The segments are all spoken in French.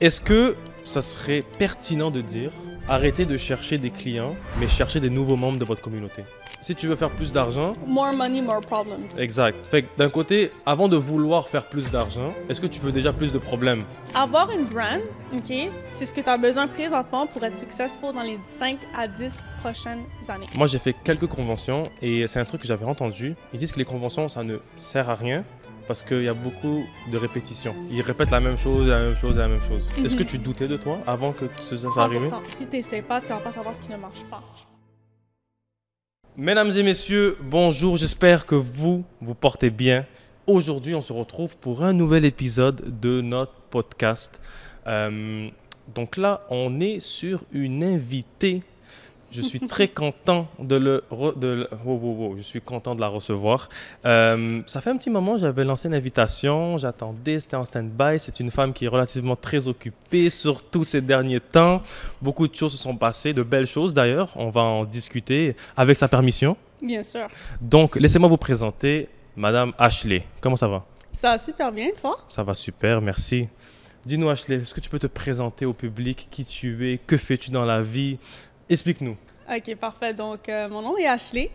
Est-ce que ça serait pertinent de dire arrêtez de chercher des clients, mais cherchez des nouveaux membres de votre communauté? Si tu veux faire plus d'argent... More money, more problems. Exact. Fait que d'un côté, avant de vouloir faire plus d'argent, est-ce que tu veux déjà plus de problèmes? Avoir une brand, OK, c'est ce que tu as besoin présentement pour être successful dans les 5 à 10 prochaines années. Moi, j'ai fait quelques conventions et c'est un truc que j'avais entendu. Ils disent que les conventions, ça ne sert à rien parce qu'il y a beaucoup de répétitions. Ils répètent la même chose, la même chose, la même chose. Est-ce que tu doutais de toi avant que ça arrive? 100%. Si tu n'essaies pas, tu ne vas pas savoir ce qui ne marche pas. Mesdames et messieurs, bonjour, j'espère que vous portez bien. Aujourd'hui, on se retrouve pour un nouvel épisode de notre podcast. Donc là, on est sur une invitée. Je suis très content je suis content de la recevoir. Ça fait un petit moment, j'avais lancé une invitation, j'attendais, c'était en stand-by. C'est une femme qui est relativement très occupée, surtout ces derniers temps. Beaucoup de choses se sont passées, de belles choses d'ailleurs. On va en discuter avec sa permission. Bien sûr. Donc, laissez-moi vous présenter Madame Ashley. Comment ça va? Ça va super bien, toi? Ça va super, merci. Dis-nous Ashley, est-ce que tu peux te présenter au public, qui tu es, que fais-tu dans la vie? Explique-nous. OK, parfait. Donc, mon nom est Ashley.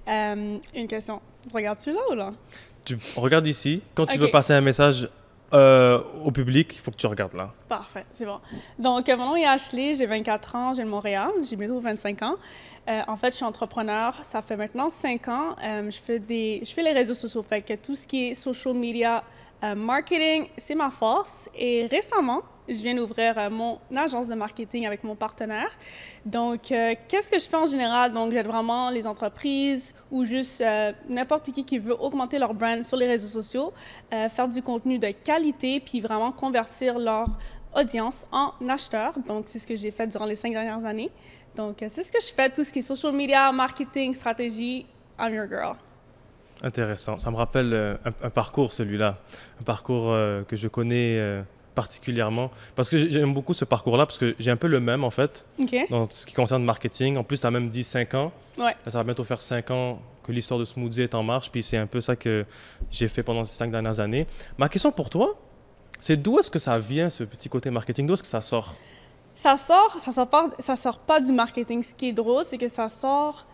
Une question. Regardes-tu là ou là? Tu regardes ici. Quand tu OK. veux passer un message au public, il faut que tu regardes là. Parfait, c'est bon. Donc, mon nom est Ashley, j'ai 24 ans, j'ai de Montréal, j'ai bientôt 25 ans. En fait, je suis entrepreneur, ça fait maintenant 5 ans. Je fais les réseaux sociaux, fait que tout ce qui est social media, marketing, c'est ma force. Et récemment, je viens d'ouvrir mon agence de marketing avec mon partenaire. Donc, qu'est-ce que je fais en général? Donc, j'aide vraiment les entreprises ou juste n'importe qui veut augmenter leur brand sur les réseaux sociaux, faire du contenu de qualité, puis vraiment convertir leur audience en acheteurs. Donc, c'est ce que j'ai fait durant les 5 dernières années. Donc, c'est ce que je fais, tout ce qui est social media, marketing, stratégie. I'm your girl. Intéressant. Ça me rappelle un parcours, celui-là. Un parcours que je connais particulièrement. Parce que j'aime beaucoup ce parcours-là, parce que j'ai un peu le même, en fait, OK. dans ce qui concerne le marketing. En plus, tu as même dit 5 ans. Ouais. Là, ça va bientôt faire 5 ans que l'histoire de Smoothie est en marche. Puis c'est un peu ça que j'ai fait pendant ces 5 dernières années. Ma question pour toi, c'est d'où est-ce que ça vient, ce petit côté marketing? D'où est-ce que ça sort? Ça sort pas du marketing. Ce qui est drôle, c'est que ça sort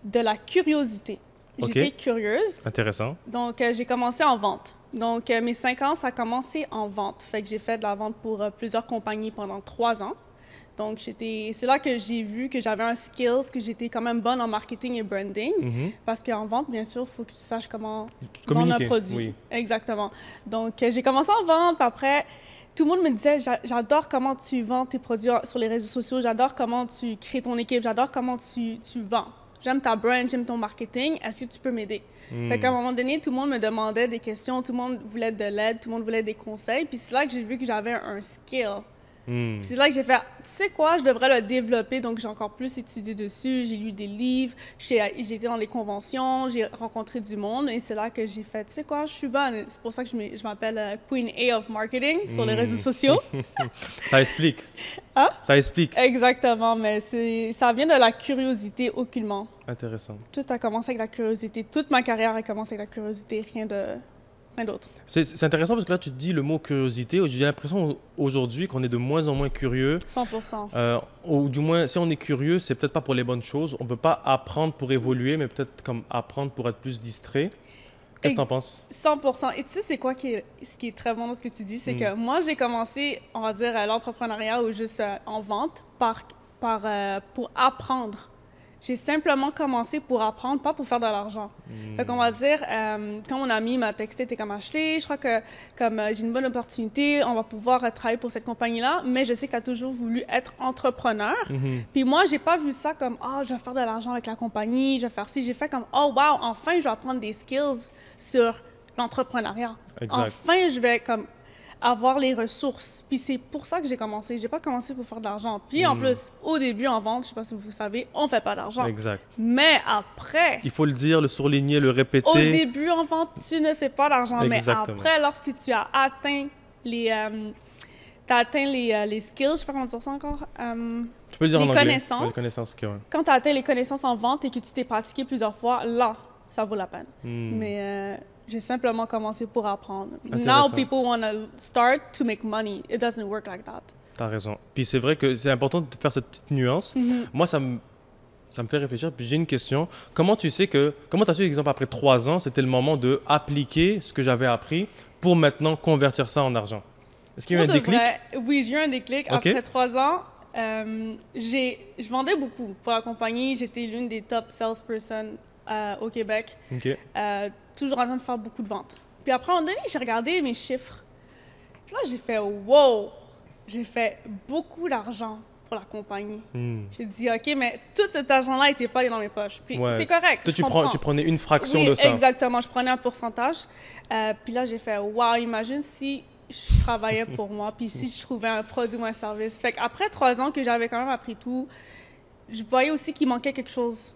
de la curiosité. J'étais curieuse. Intéressant. Donc, j'ai commencé en vente. Donc, mes 5 ans, ça a commencé en vente. Fait que j'ai fait de la vente pour plusieurs compagnies pendant 3 ans. Donc, c'est là que j'ai vu que j'avais un skills, que j'étais quand même bonne en marketing et branding. Parce qu'en vente, bien sûr, il faut que tu saches comment vendre un produit. Oui. Exactement. Donc, j'ai commencé en vente, puis après... Tout le monde me disait, j'adore comment tu vends tes produits sur les réseaux sociaux, j'adore comment tu crées ton équipe, j'adore comment tu vends. J'aime ta brand, j'aime ton marketing, est-ce que tu peux m'aider? Fait qu'à un moment donné, tout le monde me demandait des questions, tout le monde voulait de l'aide, tout le monde voulait des conseils, puis c'est là que j'ai vu que j'avais un skill. Puis c'est là que j'ai fait, tu sais quoi, je devrais le développer, donc j'ai encore plus étudié dessus, j'ai lu des livres, j'ai été dans des conventions, j'ai rencontré du monde, et c'est là que j'ai fait, tu sais quoi, je suis bonne. C'est pour ça que je m'appelle Queen A of Marketing sur les réseaux sociaux. Ça explique. Hein? Ça explique. Exactement, mais ça vient de la curiosité aucunement. Intéressant. Tout a commencé avec la curiosité. Toute ma carrière a commencé avec la curiosité, rien d'autre. C'est intéressant parce que là, tu dis le mot curiosité. J'ai l'impression aujourd'hui qu'on est de moins en moins curieux. 100%. Ou du moins, si on est curieux, c'est peut-être pas pour les bonnes choses. On ne veut pas apprendre pour évoluer, mais peut-être comme apprendre pour être plus distrait. Qu'est-ce que tu en penses? 100%. Et tu sais, c'est quoi ce qui est très bon dans ce que tu dis? C'est que moi, j'ai commencé, on va dire, l'entrepreneuriat ou juste en vente pour apprendre. J'ai simplement commencé pour apprendre, pas pour faire de l'argent. Fait qu'on va dire, quand mon ami m'a texté, t'es comme Ashley, je crois que comme j'ai une bonne opportunité, on va pouvoir travailler pour cette compagnie-là, mais je sais que tu as toujours voulu être entrepreneur. Puis moi, j'ai pas vu ça comme, je vais faire de l'argent avec la compagnie, je vais faire ci. J'ai fait comme, oh wow, enfin, je vais apprendre des skills sur l'entrepreneuriat. Enfin, je vais comme avoir les ressources. Puis c'est pour ça que j'ai commencé. J'ai pas commencé pour faire de l'argent. Puis en plus, au début, en vente, je sais pas si vous savez, on fait pas d'argent. Exact. Mais après... Il faut le dire, le surligner, le répéter. Au début, en vente, tu ne fais pas d'argent. Exactement. Mais après, lorsque tu as atteint les skills, je sais pas comment dire ça encore. Tu peux le dire en anglais. Connaissances. Ouais, les connaissances. Okay, ouais. Quand tu as atteint les connaissances en vente et que tu t'es pratiqué plusieurs fois, là, ça vaut la peine. Mais j'ai simplement commencé pour apprendre. Now Intéressant. people want to start to make money. It doesn't work like that. T'as raison. Puis c'est vrai que c'est important de faire cette petite nuance. Moi, ça me fait réfléchir. Puis j'ai une question. Comment tu sais que... Comment tu as su, exemple, après 3 ans, c'était le moment de appliquer ce que j'avais appris pour maintenant convertir ça en argent? Est-ce qu'il y a eu un Pour de déclic? vrai, oui, j'ai eu un déclic. Ok. Après 3 ans, je vendais beaucoup pour la compagnie. J'étais l'une des top salespersons au Québec. OK. Toujours en train de faire beaucoup de ventes. Puis après, à un moment donné, j'ai regardé mes chiffres. Puis là, j'ai fait « wow ». J'ai fait beaucoup d'argent pour la compagnie. J'ai dit, OK, mais tout cet argent-là n'était pas allé dans mes poches. Puis Ouais. c'est correct. Toi, tu prenais une fraction Oui, de ça. exactement. Je prenais un pourcentage. Puis là, j'ai fait, wow, imagine si je travaillais pour moi, puis si je trouvais un produit ou un service. Fait qu'après 3 ans que j'avais quand même appris tout, je voyais aussi qu'il manquait quelque chose.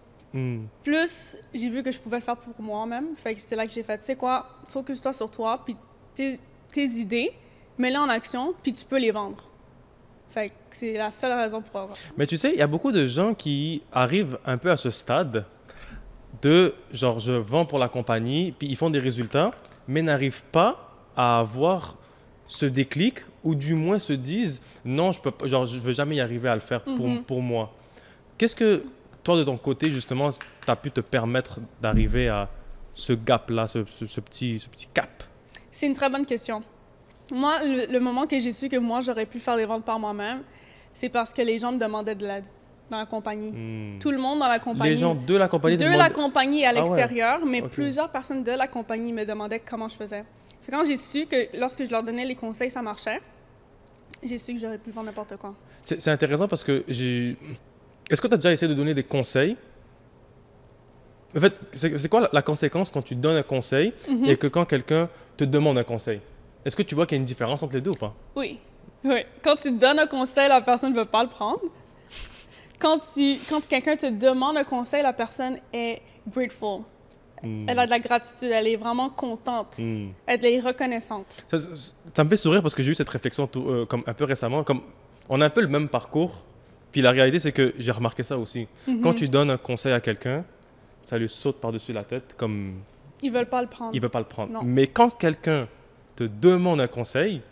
Plus, j'ai vu que je pouvais le faire pour moi-même. Fait que c'était là que j'ai fait, tu sais quoi, focus-toi sur toi, puis tes idées, mets-les en action, puis tu peux les vendre. Fait que c'est la seule raison pour... Mais tu sais, il y a beaucoup de gens qui arrivent un peu à ce stade de genre, je vends pour la compagnie, puis ils font des résultats, mais n'arrivent pas à avoir ce déclic, ou du moins se disent, non, je ne vais jamais y arriver à le faire pour moi. Qu'est-ce que toi, de ton côté, justement, tu as pu te permettre d'arriver à ce gap-là, ce petit cap? C'est une très bonne question. Moi, le moment que j'ai su que moi, j'aurais pu faire les ventes par moi-même, c'est parce que les gens me demandaient de l'aide dans la compagnie. Tout le monde dans la compagnie. Les gens de la compagnie De la compagnie à l'extérieur, mais Ok. plusieurs personnes de la compagnie me demandaient comment je faisais. Fait quand j'ai su que lorsque je leur donnais les conseils, ça marchait, j'ai su que j'aurais pu vendre n'importe quoi. C'est intéressant parce que Est-ce que tu as déjà essayé de donner des conseils? En fait, c'est quoi la conséquence quand tu donnes un conseil et que quand quelqu'un te demande un conseil? Est-ce que tu vois qu'il y a une différence entre les deux ou pas? Oui. Oui. Quand tu donnes un conseil, la personne ne veut pas le prendre. Quand quelqu'un te demande un conseil, la personne est grateful. Elle a de la gratitude, elle est vraiment contente. Elle est reconnaissante. Ça me fait sourire parce que j'ai eu cette réflexion comme un peu récemment. Comme on a un peu le même parcours. Puis la réalité, c'est que j'ai remarqué ça aussi. Quand tu donnes un conseil à quelqu'un, ça lui saute par-dessus la tête comme... Ils veulent pas le prendre. Il veut pas le prendre. Non. Mais quand quelqu'un te demande un conseil,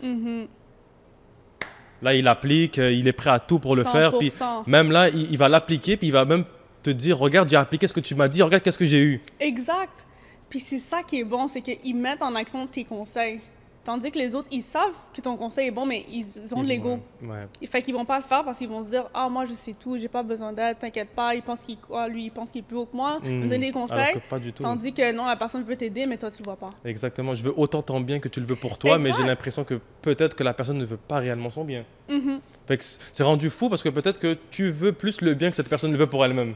là, il applique, il est prêt à tout pour le faire. Puis 100%. même là, il va l'appliquer, puis il va même te dire, regarde, j'ai appliqué ce que tu m'as dit, regarde qu'est-ce que j'ai eu. Exact. Puis c'est ça qui est bon, c'est qu'ils mettent en action tes conseils. Tandis que les autres, ils savent que ton conseil est bon, mais ils ont de l'ego. Ouais. Fait qu'ils vont pas le faire parce qu'ils vont se dire « Ah, moi, je sais tout, j'ai pas besoin d'aide, t'inquiète pas. » Il pense lui, il pense qu'il est plus haut que moi. Il me donne des conseils. Alors que pas du tout. Tandis que non, la personne veut t'aider, mais toi, tu le vois pas. Exactement. Je veux autant ton bien que tu le veux pour toi, mais j'ai l'impression que peut-être que la personne ne veut pas réellement son bien. Fait que c'est rendu fou parce que peut-être que tu veux plus le bien que cette personne le veut pour elle-même.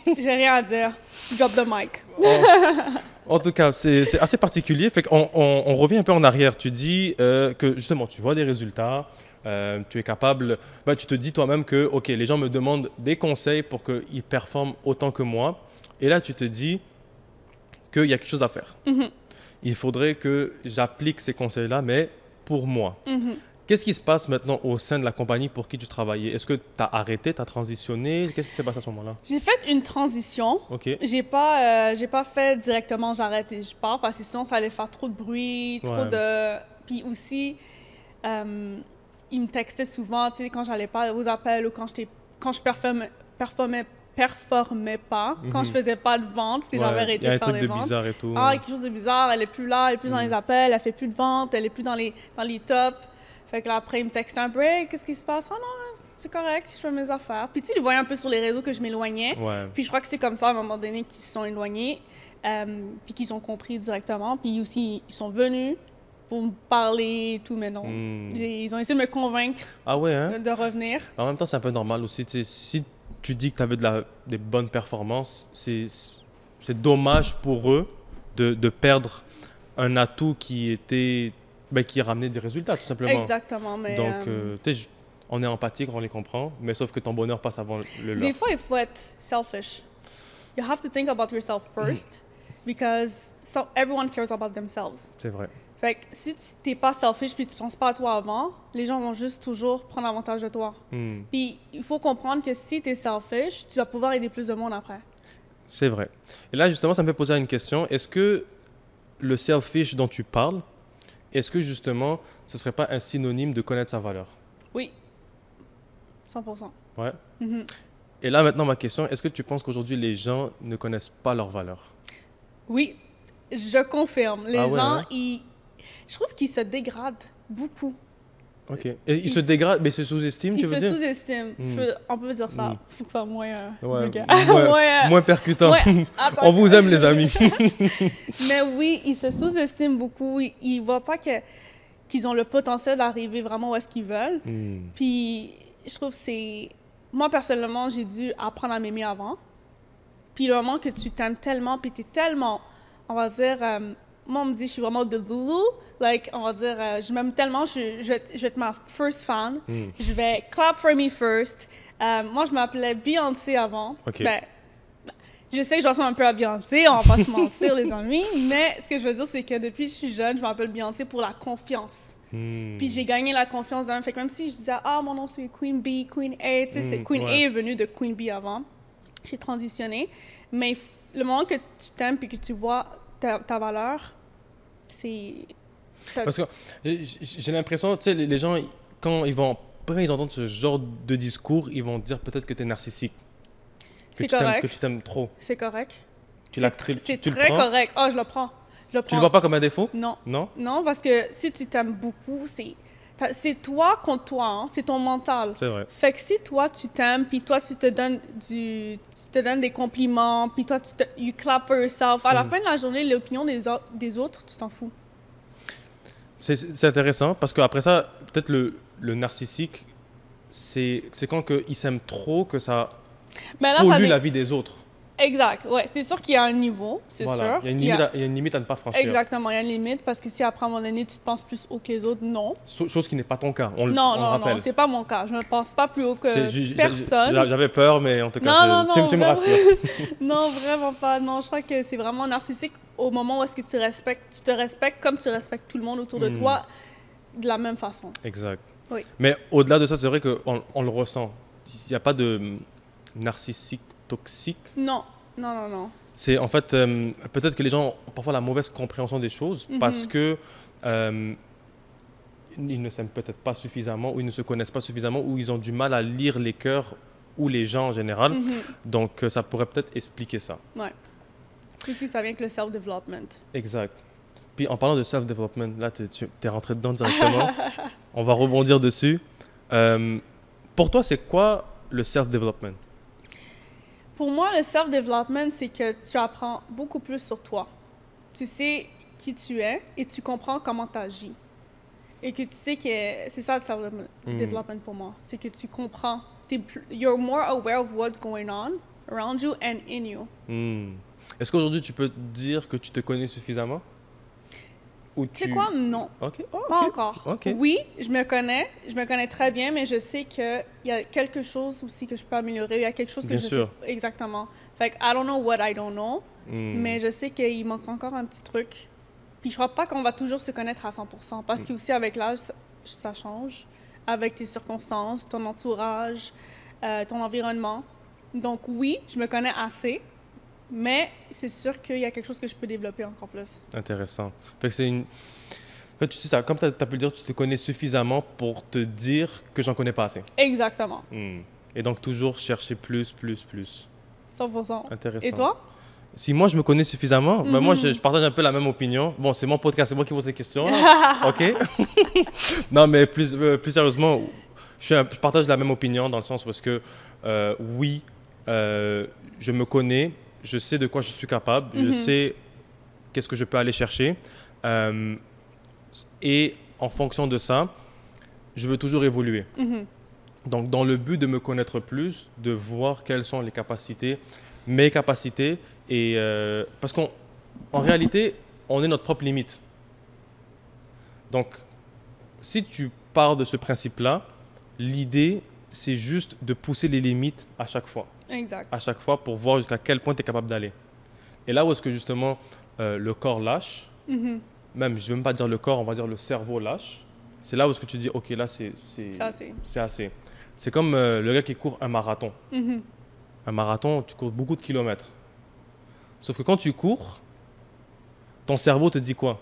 J'ai rien à dire. Drop the mic. En tout cas, c'est assez particulier. Fait on revient un peu en arrière. Tu dis que justement, tu vois des résultats, tu es capable, tu te dis toi-même que, OK, les gens me demandent des conseils pour qu'ils performent autant que moi. Et là, tu te dis qu'il y a quelque chose à faire. Il faudrait que j'applique ces conseils-là, mais pour moi. Qu'est-ce qui se passe maintenant au sein de la compagnie pour qui tu travaillais? Est-ce que tu as arrêté, tu as transitionné? Qu'est-ce qui s'est passé à ce moment-là? J'ai fait une transition. OK. J'ai pas fait directement j'arrête et je pars parce que sinon ça allait faire trop de bruit, trop de... Puis aussi, ils me textaient souvent, tu sais, quand j'allais pas aux appels ou quand je performais pas, quand je faisais pas de vente, parce que j'avais arrêté de faire des ventes. Il y a un truc de bizarre et tout. Ah, quelque chose de bizarre, elle est plus là, elle est plus dans les appels, elle fait plus de ventes, elle est plus dans les tops. Fait que là, après, il me textait un peu, hey, qu'est-ce qui se passe? Ah non, c'est correct, je fais mes affaires. Puis tu sais, ils voyaient un peu sur les réseaux que je m'éloignais. Ouais. Puis je crois que c'est comme ça, à un moment donné, qu'ils se sont éloignés, puis qu'ils ont compris directement. Puis aussi, ils sont venus pour me parler et tout, mais non. Ils ont essayé de me convaincre de revenir. En même temps, c'est un peu normal aussi. Tu sais, si tu dis que tu avais des bonnes performances, c'est dommage pour eux de perdre un atout qui était... qui ramenait des résultats, tout simplement. Exactement, mais... Donc, tu sais, on est empathique, on les comprend, mais sauf que ton bonheur passe avant le leur. Des fois, il faut être selfish. You have to think about yourself first, because everyone cares about themselves. C'est vrai. Fait que si tu n'es pas selfish puis tu ne penses pas à toi avant, les gens vont juste toujours prendre avantage de toi. Puis, il faut comprendre que si tu es selfish, tu vas pouvoir aider plus de monde après. C'est vrai. Et là, justement, ça me fait poser une question. Est-ce que le selfish dont tu parles, est-ce que justement, ce ne serait pas un synonyme de connaître sa valeur? Oui, 100%. Ouais. Mhm. Et là, maintenant, ma question, est-ce que tu penses qu'aujourd'hui, les gens ne connaissent pas leur valeur? Oui, je confirme. Les Ah ouais, gens, hein? je trouve qu'ils se dégradent beaucoup. OK. Et ils se dégradent, mais se sous-estiment, Ils tu veux se dire? sous-estiment. On peut dire ça. Mm. Faut que ça soit moins Ouais, vulgaire. moins percutant. Ouais. Attends. On vous aime, les amis. Mais oui, ils se sous-estiment beaucoup. Ils voient pas qu'ils ont le potentiel d'arriver vraiment où est-ce qu'ils veulent. Mm. Puis, je trouve que c'est... Moi, personnellement, j'ai dû apprendre à m'aimer avant. Puis, le moment que tu t'aimes tellement, puis t'es tellement, on va dire... moi, on me dit, je suis vraiment de Lulu. Like, on va dire, je m'aime tellement, je vais être ma first fan. Mm. Je vais clap for me first. Moi, je m'appelais Beyoncé avant. OK. Ben, je sais que je ressemble un peu à Beyoncé, on va pas se mentir, les amis. Mais ce que je veux dire, c'est que depuis que je suis jeune, je m'appelle Beyoncé pour la confiance. Mm. Puis j'ai gagné la confiance d'un. Fait que même si je disais, ah, mon nom c'est Queen B, Queen A, tu sais, Queen A est venue de Queen B avant. J'ai transitionné. Mais le moment que tu t'aimes puis que tu vois ta valeur, c'est... Parce que j'ai l'impression, tu sais, les gens, quand ils entendent ce genre de discours, ils vont dire peut-être que tu es narcissique. C'est correct. Que tu t'aimes trop. C'est correct. Tu C'est tu le très prends? correct. Oh, je le prends. Je le prends. Tu le vois pas comme un défaut? Non. Non? Non, parce que si tu t'aimes beaucoup, c'est toi contre toi, hein? C'est ton mental. C'est vrai. Fait que si toi tu t'aimes, puis toi tu te donnes des compliments, puis toi you clap for yourself, à la fin de la journée, l'opinion des autres, tu t'en fous. C'est intéressant parce qu'après ça, peut-être le narcissique, c'est quand il s'aime trop que ça Mais là, pollue la vie des autres. Exact, ouais. C'est sûr qu'il y a un niveau, c'est Voilà. sûr. Il y a une limite à ne pas franchir. Exactement, il y a une limite parce que si après, à un moment donné, tu te penses plus haut que les autres, non. Chose qui n'est pas ton cas, on le Non, rappelle. c'est pas mon cas. Je ne pense pas plus haut que personne. J'avais peur, mais en tout cas, tu me rassures. Non, vraiment pas. Non, je crois que c'est vraiment narcissique au moment où est-ce que tu te respectes comme tu respectes tout le monde autour de toi de la même façon. Exact. Oui. Mais au-delà de ça, c'est vrai qu'on le ressent. Il n'y a pas de narcissique toxique. Non. C'est en fait, peut-être que les gens ont parfois la mauvaise compréhension des choses parce que ils ne s'aiment peut-être pas suffisamment ou ils ne se connaissent pas suffisamment ou ils ont du mal à lire les cœurs ou les gens en général. Donc, ça pourrait peut-être expliquer ça. Ouais. Ici, ça vient avec le self-development. Exact. Puis, en parlant de self-development, là, tu es rentré dedans directement. On va rebondir dessus. Pour toi, c'est quoi le self-development? Pour moi, le self-development, c'est que tu apprends beaucoup plus sur toi. Tu sais qui tu es et tu comprends comment tu agis. Et que tu sais que c'est ça le self-development pour moi. C'est que tu comprends. You're more aware of what's going on around you and in you. Est-ce qu'aujourd'hui, tu peux dire que tu te connais suffisamment? Tu sais quoi? Non. OK. Pas encore. OK. Oui, je me connais très bien, mais je sais qu'il y a quelque chose aussi que je peux améliorer. Il y a quelque chose que Bien je sûr. sais exactement. Fait que I don't know what I don't know, mais je sais qu'il manque encore un petit truc. Puis je crois pas qu'on va toujours se connaître à 100%, parce que aussi avec l'âge, ça change. Avec tes circonstances, ton entourage, ton environnement. Donc oui, je me connais assez, mais c'est sûr qu'il y a quelque chose que je peux développer encore plus. Intéressant. Fait que c'est une... En fait, tu sais ça, comme tu as pu le dire, tu te connais suffisamment pour te dire que j'en connais pas assez. Exactement. Et donc, toujours chercher plus. 100%. Intéressant. Et toi? Si moi, je me connais suffisamment, ben moi, je partage un peu la même opinion. Bon, c'est mon podcast, c'est moi qui pose les questions. OK? Non, mais plus sérieusement, je partage la même opinion dans le sens parce que, oui, je me connais, je sais de quoi je suis capable, je sais qu'est-ce que je peux aller chercher. Et en fonction de ça, je veux toujours évoluer. Donc, dans le but de me connaître plus, de voir quelles sont les capacités, mes capacités, et parce qu'en réalité, on est notre propre limite. Donc, si tu pars de ce principe-là, l'idée, c'est juste de pousser les limites à chaque fois. Exact. À chaque fois pour voir jusqu'à quel point tu es capable d'aller. Et là où est-ce que justement le corps lâche, même, je ne vais même pas dire le corps, on va dire le cerveau lâche, c'est là où est-ce que tu dis, OK, là, c'est assez. C'est comme le gars qui court un marathon. Un marathon, tu cours beaucoup de kilomètres. Sauf que quand tu cours, ton cerveau te dit quoi?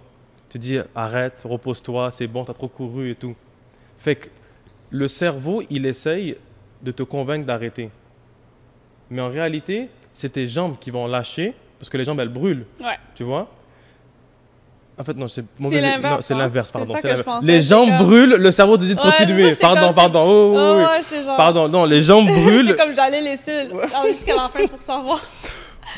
Te dit arrête, repose-toi, c'est bon, tu as trop couru et tout. Fait que le cerveau, il essaye de te convaincre d'arrêter. Mais en réalité, c'est tes jambes qui vont lâcher parce que les jambes, elles brûlent. Ouais. Tu vois? En fait, non, c'est l'inverse. Non, c'est l'inverse, C'est pardon. ça c'est que je l'inverse. pensais, Les c'est jambes comme- brûlent, le cerveau te dit de Ouais, continuer. moi, j'étais Pardon, comme- pardon. Oh, oui, Oh, oui. ouais, c'est genre... Pardon, non, les jambes brûlent. J'étais comme j'allais laisser jusqu'à la fin pour savoir.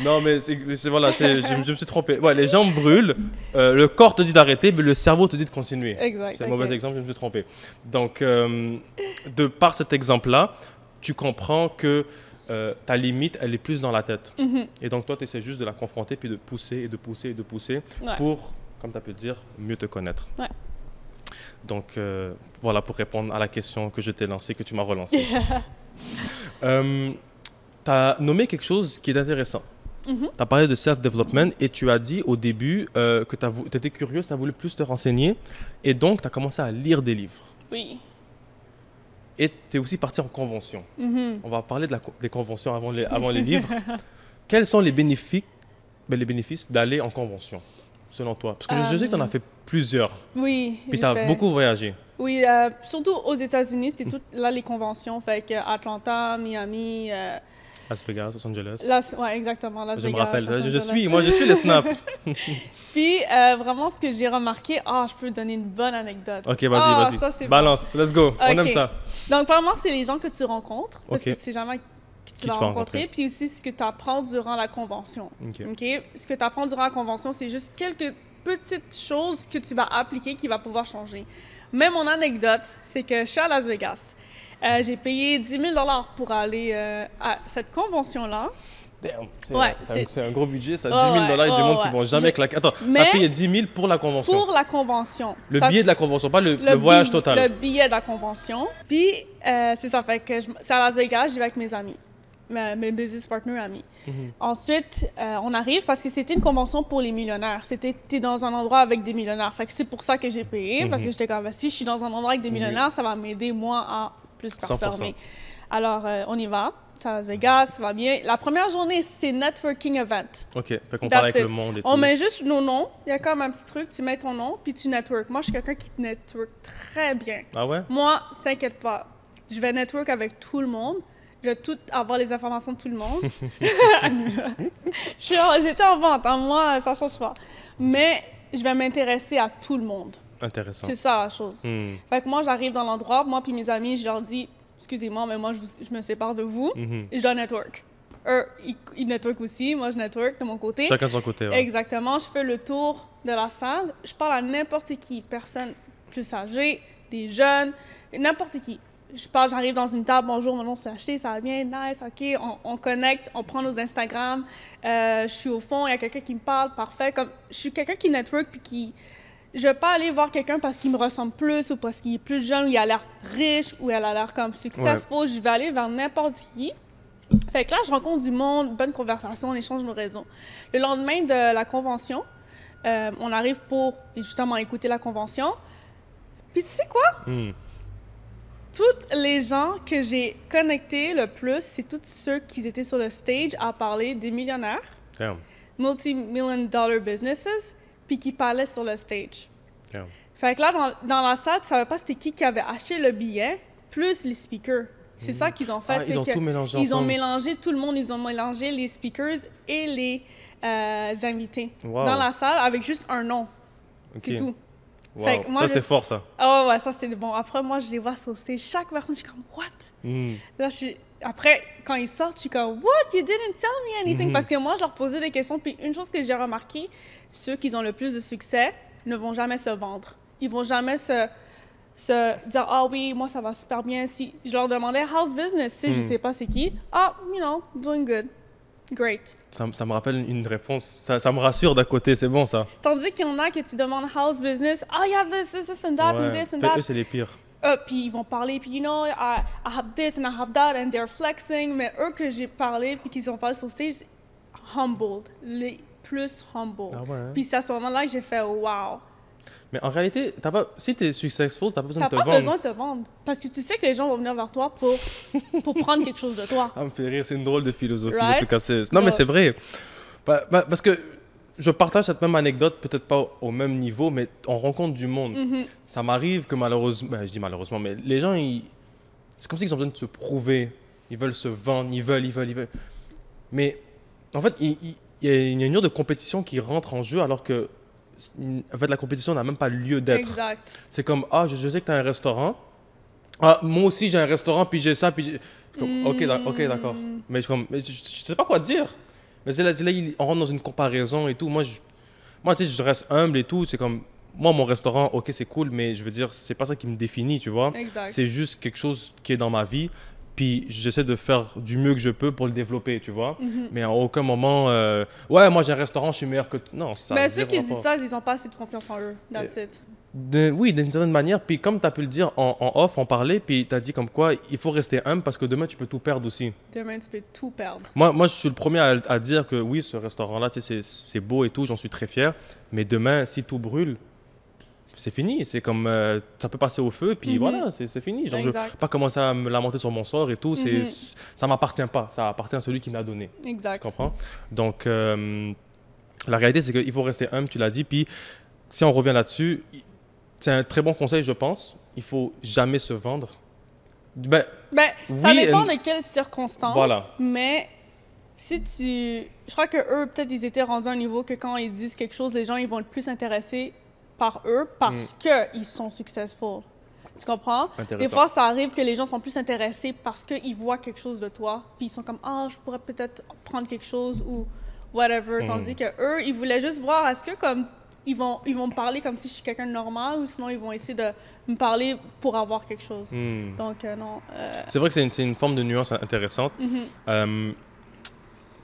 Non, mais voilà, je me suis trompé. Ouais, les jambes brûlent, le corps te dit d'arrêter, mais le cerveau te dit de continuer. Exact. C'est un ok. mauvais exemple, je me suis trompé. Donc, par cet exemple-là, tu comprends que ta limite, elle est plus dans la tête. Mhm. Et donc, toi, tu essaies juste de la confronter, puis de pousser et de pousser et de pousser Ouais. pour, comme tu as pu le dire, mieux te connaître. Ouais. Donc, voilà pour répondre à la question que je t'ai lancée, que tu m'as relancée. Tu as nommé quelque chose qui est intéressant. Mhm. Tu as parlé de self-development et tu as dit au début que tu étais curieuse, tu as voulu plus te renseigner et donc tu as commencé à lire des livres. Oui. Et tu es aussi parti en convention. Mhm. On va parler des conventions avant les livres. Quels sont les bénéfices d'aller en convention, selon toi? Parce que je sais que tu en as fait plusieurs, Oui. puis j'ai tu as fait- beaucoup voyagé. Oui, surtout aux États-Unis, c'était toutes là les conventions. Fait que Atlanta, Miami, Las Vegas, Los Angeles. ouais, exactement, Las Je me Vegas, rappelle, Los je Angeles. suis les snaps. Puis vraiment, ce que j'ai remarqué, je peux donner une bonne anecdote. Ok, vas-y, vas-y. Ça, c'est bon. Balance, let's go. On Ok. aime ça. Donc, premièrement, c'est les gens que tu rencontres, parce Ok. que tu sais jamais qui tu Qui vas tu vas rencontrer, rencontrer. puis aussi ce que tu apprends durant la convention. Ok. OK? Ce que tu apprends durant la convention, c'est juste quelques petites choses que tu vas appliquer qui va pouvoir changer. Mais mon anecdote, c'est que je suis à Las Vegas. J'ai payé 10 000 pour aller à cette convention-là. Damn, Ouais, c'est un gros budget, ça. Oh, 10 000 ouais, et du monde oh, qui vont ouais. jamais claquer. Attends, tu Mais- as payé 10 000 pour la convention. Pour la convention. Le Ça- billet de la convention, pas le voyage total. Le billet de la convention. Puis, c'est ça, fait que c'est à Las Vegas, j'y vais avec mes amis, mes business partners amis. Mhm. Ensuite, on arrive parce que c'était une convention pour les millionnaires. T'es dans un endroit avec des millionnaires. Fait que c'est pour ça que j'ai payé, parce que j'étais comme, si je suis dans un endroit avec des millionnaires, ça va m'aider, moi, à plus 100%. performer. Alors, on y va. C'est à Las Vegas, ça va bien. La première journée, c'est networking event. Ok, fait qu'on That's parle avec it. le monde et On tout. met juste nos noms. Il y a comme un petit truc, tu mets ton nom, puis tu network. Moi, je suis quelqu'un qui network très bien. Ah ouais? Moi, t'inquiète pas. Je vais network avec tout le monde. Je vais tout avoir les informations de tout le monde. J'étais en vente, hein, moi, ça change pas. Mais je vais m'intéresser à tout le monde. Intéressant. C'est ça la chose. Hmm. Fait que moi, j'arrive dans l'endroit, moi puis mes amis, je leur dis, excusez-moi, mais moi, je me sépare de vous Mhm. et je dois network. Eux, ils network aussi, moi, je network de mon côté. Chacun de son côté. Ouais. Exactement. Je fais le tour de la salle. Je parle à n'importe qui, personne plus âgée, des jeunes, n'importe qui. J'arrive dans une table, bonjour, mon nom c'est acheté, ça va bien, nice, ok, on connecte, on prend nos Instagram. Je suis au fond, il y a quelqu'un qui me parle, parfait. Comme, je suis quelqu'un qui network puis qui. Je vais pas aller voir quelqu'un parce qu'il me ressemble plus ou parce qu'il est plus jeune ou il a l'air riche ou elle a l'air comme successful. Je vais aller vers n'importe qui. Fait que là, je rencontre du monde, bonne conversation, on échange nos raisons. Le lendemain de la convention, on arrive pour justement écouter la convention. Puis tu sais quoi? Hmm. Tous les gens que j'ai connectés le plus, c'est tous ceux qui étaient sur le stage à parler des millionnaires, Damn. multi-million dollar businesses, puis qui parlaient sur le stage. Damn. Fait que là, dans la salle, tu savais pas c'était qui avait acheté le billet, plus les speakers. C'est ça qu'ils ont fait. Ah, c'est ils ont que tout mélangé Ils ont ensemble. mélangé tout le monde, ils ont mélangé les speakers et les invités Wow. dans la salle avec juste un nom. Ok. C'est tout. Wow. Fait que moi, Ça, je- c'est fort, ça. Ah ouais, ça c'était bon. Après, moi, je les vois sur le stage. Chaque personne, je suis comme, what? Hmm. Là, après, quand ils sortent, je suis comme, what? You didn't tell me anything. Mhm. Parce que moi, je leur posais des questions. Puis une chose que j'ai remarqué, ceux qui ont le plus de succès ne vont jamais se vendre. Ils vont jamais se dire, ah oui, moi, ça va super bien. Si je leur demandais, how's business? Tu sais, je sais pas c'est qui. Ah, you know, doing good. Great. Ça me rappelle une réponse. Ça me rassure d'un côté, c'est bon, ça. Tandis qu'il y en a que tu demandes, how's business? Ah, you have this and that, and Ouais. this and Fait, that. eux, c'est les pires. Puis ils vont parler, puis you know, I have this and I have that, and they're flexing. Mais eux que j'ai parlé, puis qu'ils ont parlé sur stage, humbled, les plus humbled. Ah ouais, hein? Puis c'est à ce moment-là que j'ai fait wow. Mais en réalité, si tu es successful, tu n'as pas besoin T'as de te pas vendre. besoin de te vendre. Parce que tu sais que les gens vont venir vers toi pour prendre quelque chose de toi. Ah, me fait rire, c'est une drôle de philosophie. Right? En tout cas, non, mais c'est vrai. Parce que je partage cette même anecdote, peut-être pas au même niveau, mais on rencontre du monde. Ça m'arrive que malheureusement, ben, je dis malheureusement, mais les gens, c'est comme s'ils ont besoin de se prouver. Ils veulent se vendre, ils veulent. Mais en fait, il y a une genre de compétition qui rentre en jeu alors que en fait, la compétition n'a même pas lieu d'être. Exact. C'est comme, ah, je sais que tu as un restaurant. Ah, moi aussi, j'ai un restaurant, puis j'ai ça, puis j'ai... Comme, ok, d'accord. Mais, mais je sais pas quoi dire. Mais c'est là, on rentre dans une comparaison et tout. Moi, tu sais, je reste humble et tout. C'est comme, moi, mon restaurant, ok, c'est cool, mais je veux dire, c'est pas ça qui me définit, tu vois. Exact. C'est juste quelque chose qui est dans ma vie. Puis j'essaie de faire du mieux que je peux pour le développer, tu vois. Mais à aucun moment, ouais, moi j'ai un restaurant, je suis meilleur que... Non, ça Mais ceux qui rapport. disent ça, ils n'ont pas assez de confiance en eux. That's it. Oui, d'une certaine manière. Puis comme tu as pu le dire en off, on parlait, puis tu as dit comme quoi il faut rester humble parce que demain tu peux tout perdre aussi. Demain, tu peux tout perdre. Moi je suis le premier à dire que oui, ce restaurant-là, tu sais, c'est beau et tout, j'en suis très fier. Mais demain, si tout brûle, c'est fini. C'est comme ça peut passer au feu, puis voilà, c'est fini. Genre, je ne vais pas commencer à me lamenter sur mon sort et tout. Ça m'appartient pas. Ça appartient à celui qui me l'a donné. Exact. Tu comprends? Donc, la réalité, c'est qu'il faut rester humble, tu l'as dit. Puis, si on revient là-dessus, c'est un très bon conseil, je pense. Il faut jamais se vendre. Ben, ça oui, dépend de quelles circonstances. Voilà. Mais si tu... Je crois que eux, peut-être, ils étaient rendus à un niveau que quand ils disent quelque chose, les gens, ils vont être plus intéressés par eux parce qu'ils sont successful. Tu comprends? Des fois, ça arrive que les gens sont plus intéressés parce qu'ils voient quelque chose de toi, puis ils sont comme « Ah, je pourrais peut-être prendre quelque chose » ou whatever. Tandis que eux, ils voulaient juste voir est-ce que comme ils vont me parler comme si je suis quelqu'un de normal ou sinon ils vont essayer de me parler pour avoir quelque chose. Donc, non. C'est vrai que c'est une forme de nuance intéressante.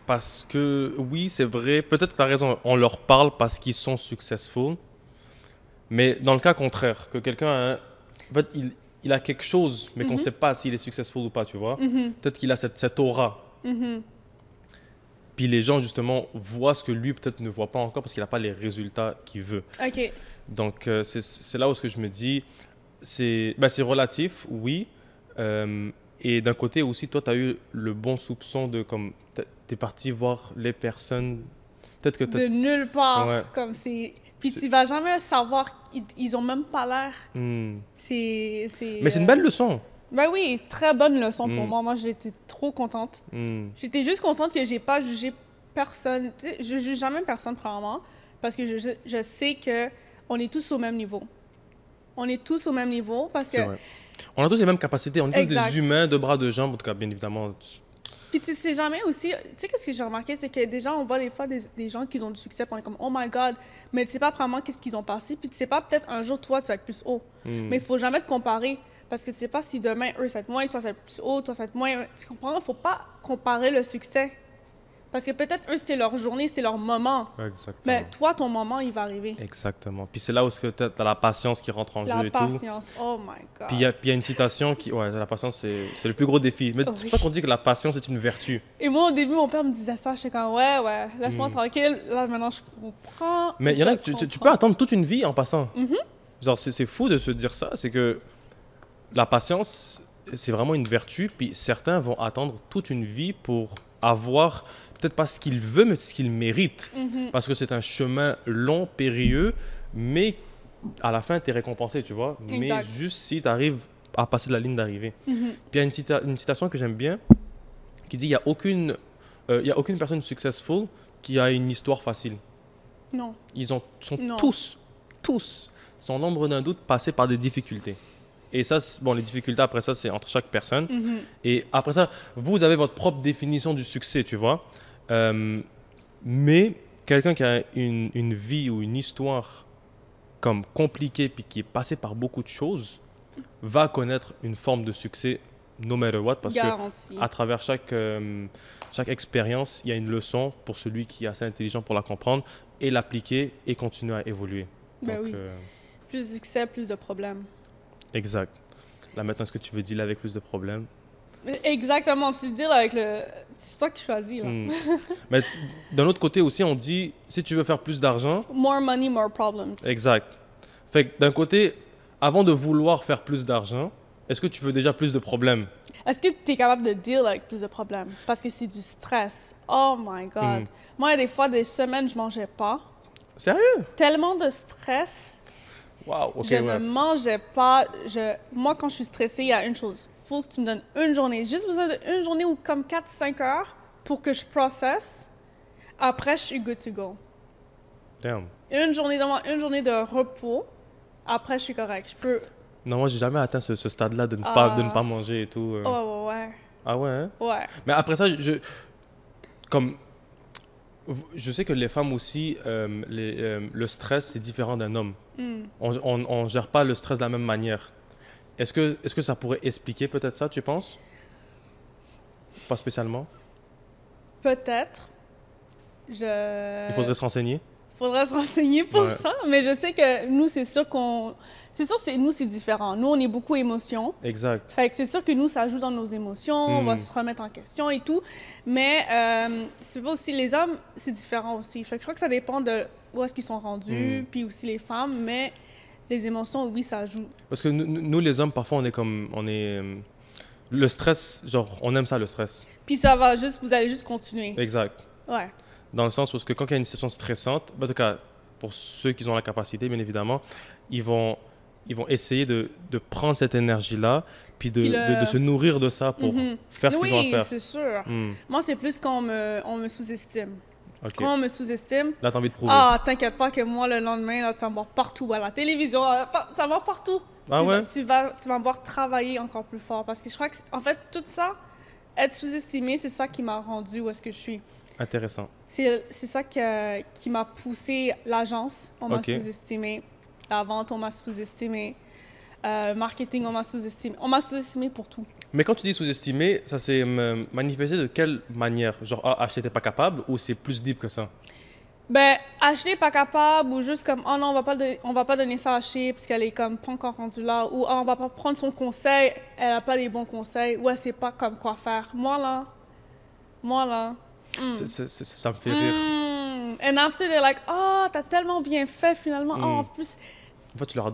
Parce que, oui, c'est vrai, peut-être que tu as raison, on leur parle parce qu'ils sont successful. Mais dans le cas contraire, que quelqu'un en fait, il a quelque chose, mais qu'on ne sait pas s'il est successful ou pas, tu vois. Peut-être qu'il a cette aura. Puis les gens, justement, voient ce que lui, peut-être, ne voit pas encore parce qu'il n'a pas les résultats qu'il veut. OK. Donc, c'est là où ce que je me dis, c'est relatif, oui. Et d'un côté aussi, toi, tu as eu le bon soupçon de, comme, tu es parti voir les personnes, peut-être que de nulle part, ouais. Comme c'est... Puis tu vas jamais savoir, ils ont même pas l'air. Mais C'est c'est une belle leçon. Ben oui, très bonne leçon pour moi. Moi, j'étais trop contente. J'étais juste contente que j'ai pas jugé personne. Tu sais, je juge jamais personne, premièrement, parce que je sais que on est tous au même niveau. On est tous au même niveau parce que... Vrai. On a tous les mêmes capacités. On est tous des humains, de bras, de jambes. En tout cas, bien évidemment... Puis tu sais jamais aussi, tu sais qu'est-ce que j'ai remarqué, c'est que déjà on voit des fois des gens qui ont du succès, puis on est comme oh my god, mais tu sais pas vraiment qu'est-ce qu'ils ont passé, puis tu sais pas peut-être un jour toi tu vas être plus haut, mais il faut jamais te comparer parce que tu sais pas si demain eux ça va être moins, toi ça va être plus haut, toi ça va être moins, tu comprends? Faut pas comparer le succès. Parce que peut-être eux, c'était leur journée, c'était leur moment. Exactement. Mais toi, ton moment, il va arriver. Exactement. Puis c'est là où tu as la patience qui rentre en jeu et tout. La patience, oh my God. Puis il y a une citation qui... Ouais, la patience, c'est le plus gros défi. Mais c'est pour ça qu'on dit que la patience est une vertu. Et moi, au début, mon père me disait ça. J'étais comme, ouais, laisse-moi tranquille. Là, maintenant, je comprends. Mais il y en a que tu peux attendre toute une vie en passant. Genre, c'est fou de se dire ça. C'est que la patience, c'est vraiment une vertu. Puis certains vont attendre toute une vie pour avoir... peut-être pas ce qu'il veut, mais ce qu'il mérite. Parce que c'est un chemin long, périlleux, mais à la fin, tu es récompensé, tu vois. Exact. Mais juste si tu arrives à passer de la ligne d'arrivée. Puis il y a une citation que j'aime bien qui dit il n'y a aucune personne successful qui a une histoire facile. Non. Ils sont tous, sans l'ombre d'un doute, passés par des difficultés. Et ça, bon, les difficultés, après ça, c'est entre chaque personne. Et après ça, vous avez votre propre définition du succès, tu vois. Mais quelqu'un qui a une vie ou une histoire comme compliquée puis qui est passé par beaucoup de choses va connaître une forme de succès no matter what parce Garanti. que à travers chaque expérience, il y a une leçon pour celui qui est assez intelligent pour la comprendre et l'appliquer et continuer à évoluer. Ben Donc, oui. Plus de succès, plus de problèmes. Exact. Là maintenant, est-ce que tu veux dealer avec plus de problèmes? Exactement, tu veux dire avec le... C'est toi qui choisis, là. Mais d'un autre côté aussi, on dit, si tu veux faire plus d'argent... More money, more problems. Exact. Fait que d'un côté, avant de vouloir faire plus d'argent, est-ce que tu veux déjà plus de problèmes? Est-ce que tu es capable de deal avec plus de problèmes? Parce que c'est du stress. Oh my God. Moi, il y a des fois, des semaines, je mangeais pas. Sérieux? Tellement de stress. Wow, ok, Je ne mangeais pas. Moi, quand je suis stressée, il y a une chose. Il faut que tu me donnes une journée. Juste besoin d'une journée ou comme 4-5 heures pour que je processe. Après, je suis good to go. Damn. Une journée de repos. Après, je suis correct. Je peux... Non, moi, j'ai jamais atteint ce stade-là de ne pas manger et tout. Oh, ouais. Ah ouais, hein? Ouais. Mais après ça, je sais que les femmes aussi, le stress, c'est différent d'un homme. On gère pas le stress de la même manière. Est-ce que ça pourrait expliquer peut-être ça, tu penses? Pas spécialement. Peut-être. Il faudrait se renseigner. Faudrait se renseigner pour ça, mais je sais que nous, c'est sûr nous, c'est différent. Nous, on est beaucoup émotions. Exact. Fait que c'est sûr que nous, ça joue dans nos émotions, on va se remettre en question et tout. Mais c'est pas aussi, les hommes, c'est différent aussi. Fait que je crois que ça dépend de où est-ce qu'ils sont rendus, puis aussi les femmes, mais les émotions, oui, ça joue. Parce que nous les hommes, parfois, le stress, genre, on aime ça, le stress. Puis ça va juste, vous allez juste continuer. Exact. Ouais. Dans le sens où que quand il y a une situation stressante, en tout cas, pour ceux qui ont la capacité, bien évidemment, ils vont essayer de prendre cette énergie-là, puis de se nourrir de ça pour faire ce qu'ils ont à faire. Oui, c'est sûr. Moi, c'est plus qu'on me sous-estime. Okay. Quand on me sous-estime... Là, t'as envie de prouver. Ah, t'inquiète pas que moi, le lendemain, là, tu vas me voir partout, à la télévision, tu vas me voir partout. Ah ouais? Tu vas me voir travailler encore plus fort. Parce que je crois que, en fait, tout ça, être sous-estimé, c'est ça qui m'a rendu où est-ce que je suis. Intéressant. C'est ça qui m'a poussé l'agence. On m'a sous-estimé. La vente, on m'a sous-estimé. Le marketing, on m'a sous-estimé. On m'a sous-estimé pour tout. Mais quand tu dis sous-estimé, ça s'est manifesté de quelle manière? Genre, Ashley, t'es pas capable ou c'est plus deep que ça? Ben, Ashley n'est pas capable ou juste comme, oh non, on va pas donner ça à Ashley parce qu'elle est comme pas encore rendue là, ou oh, on va pas prendre son conseil, elle a pas les bons conseils, ou elle sait pas comme quoi faire. Moi là. Ça me fait rire. And after, they're like, oh, t'as tellement bien fait finalement. Oh, en plus... En fait, tu leur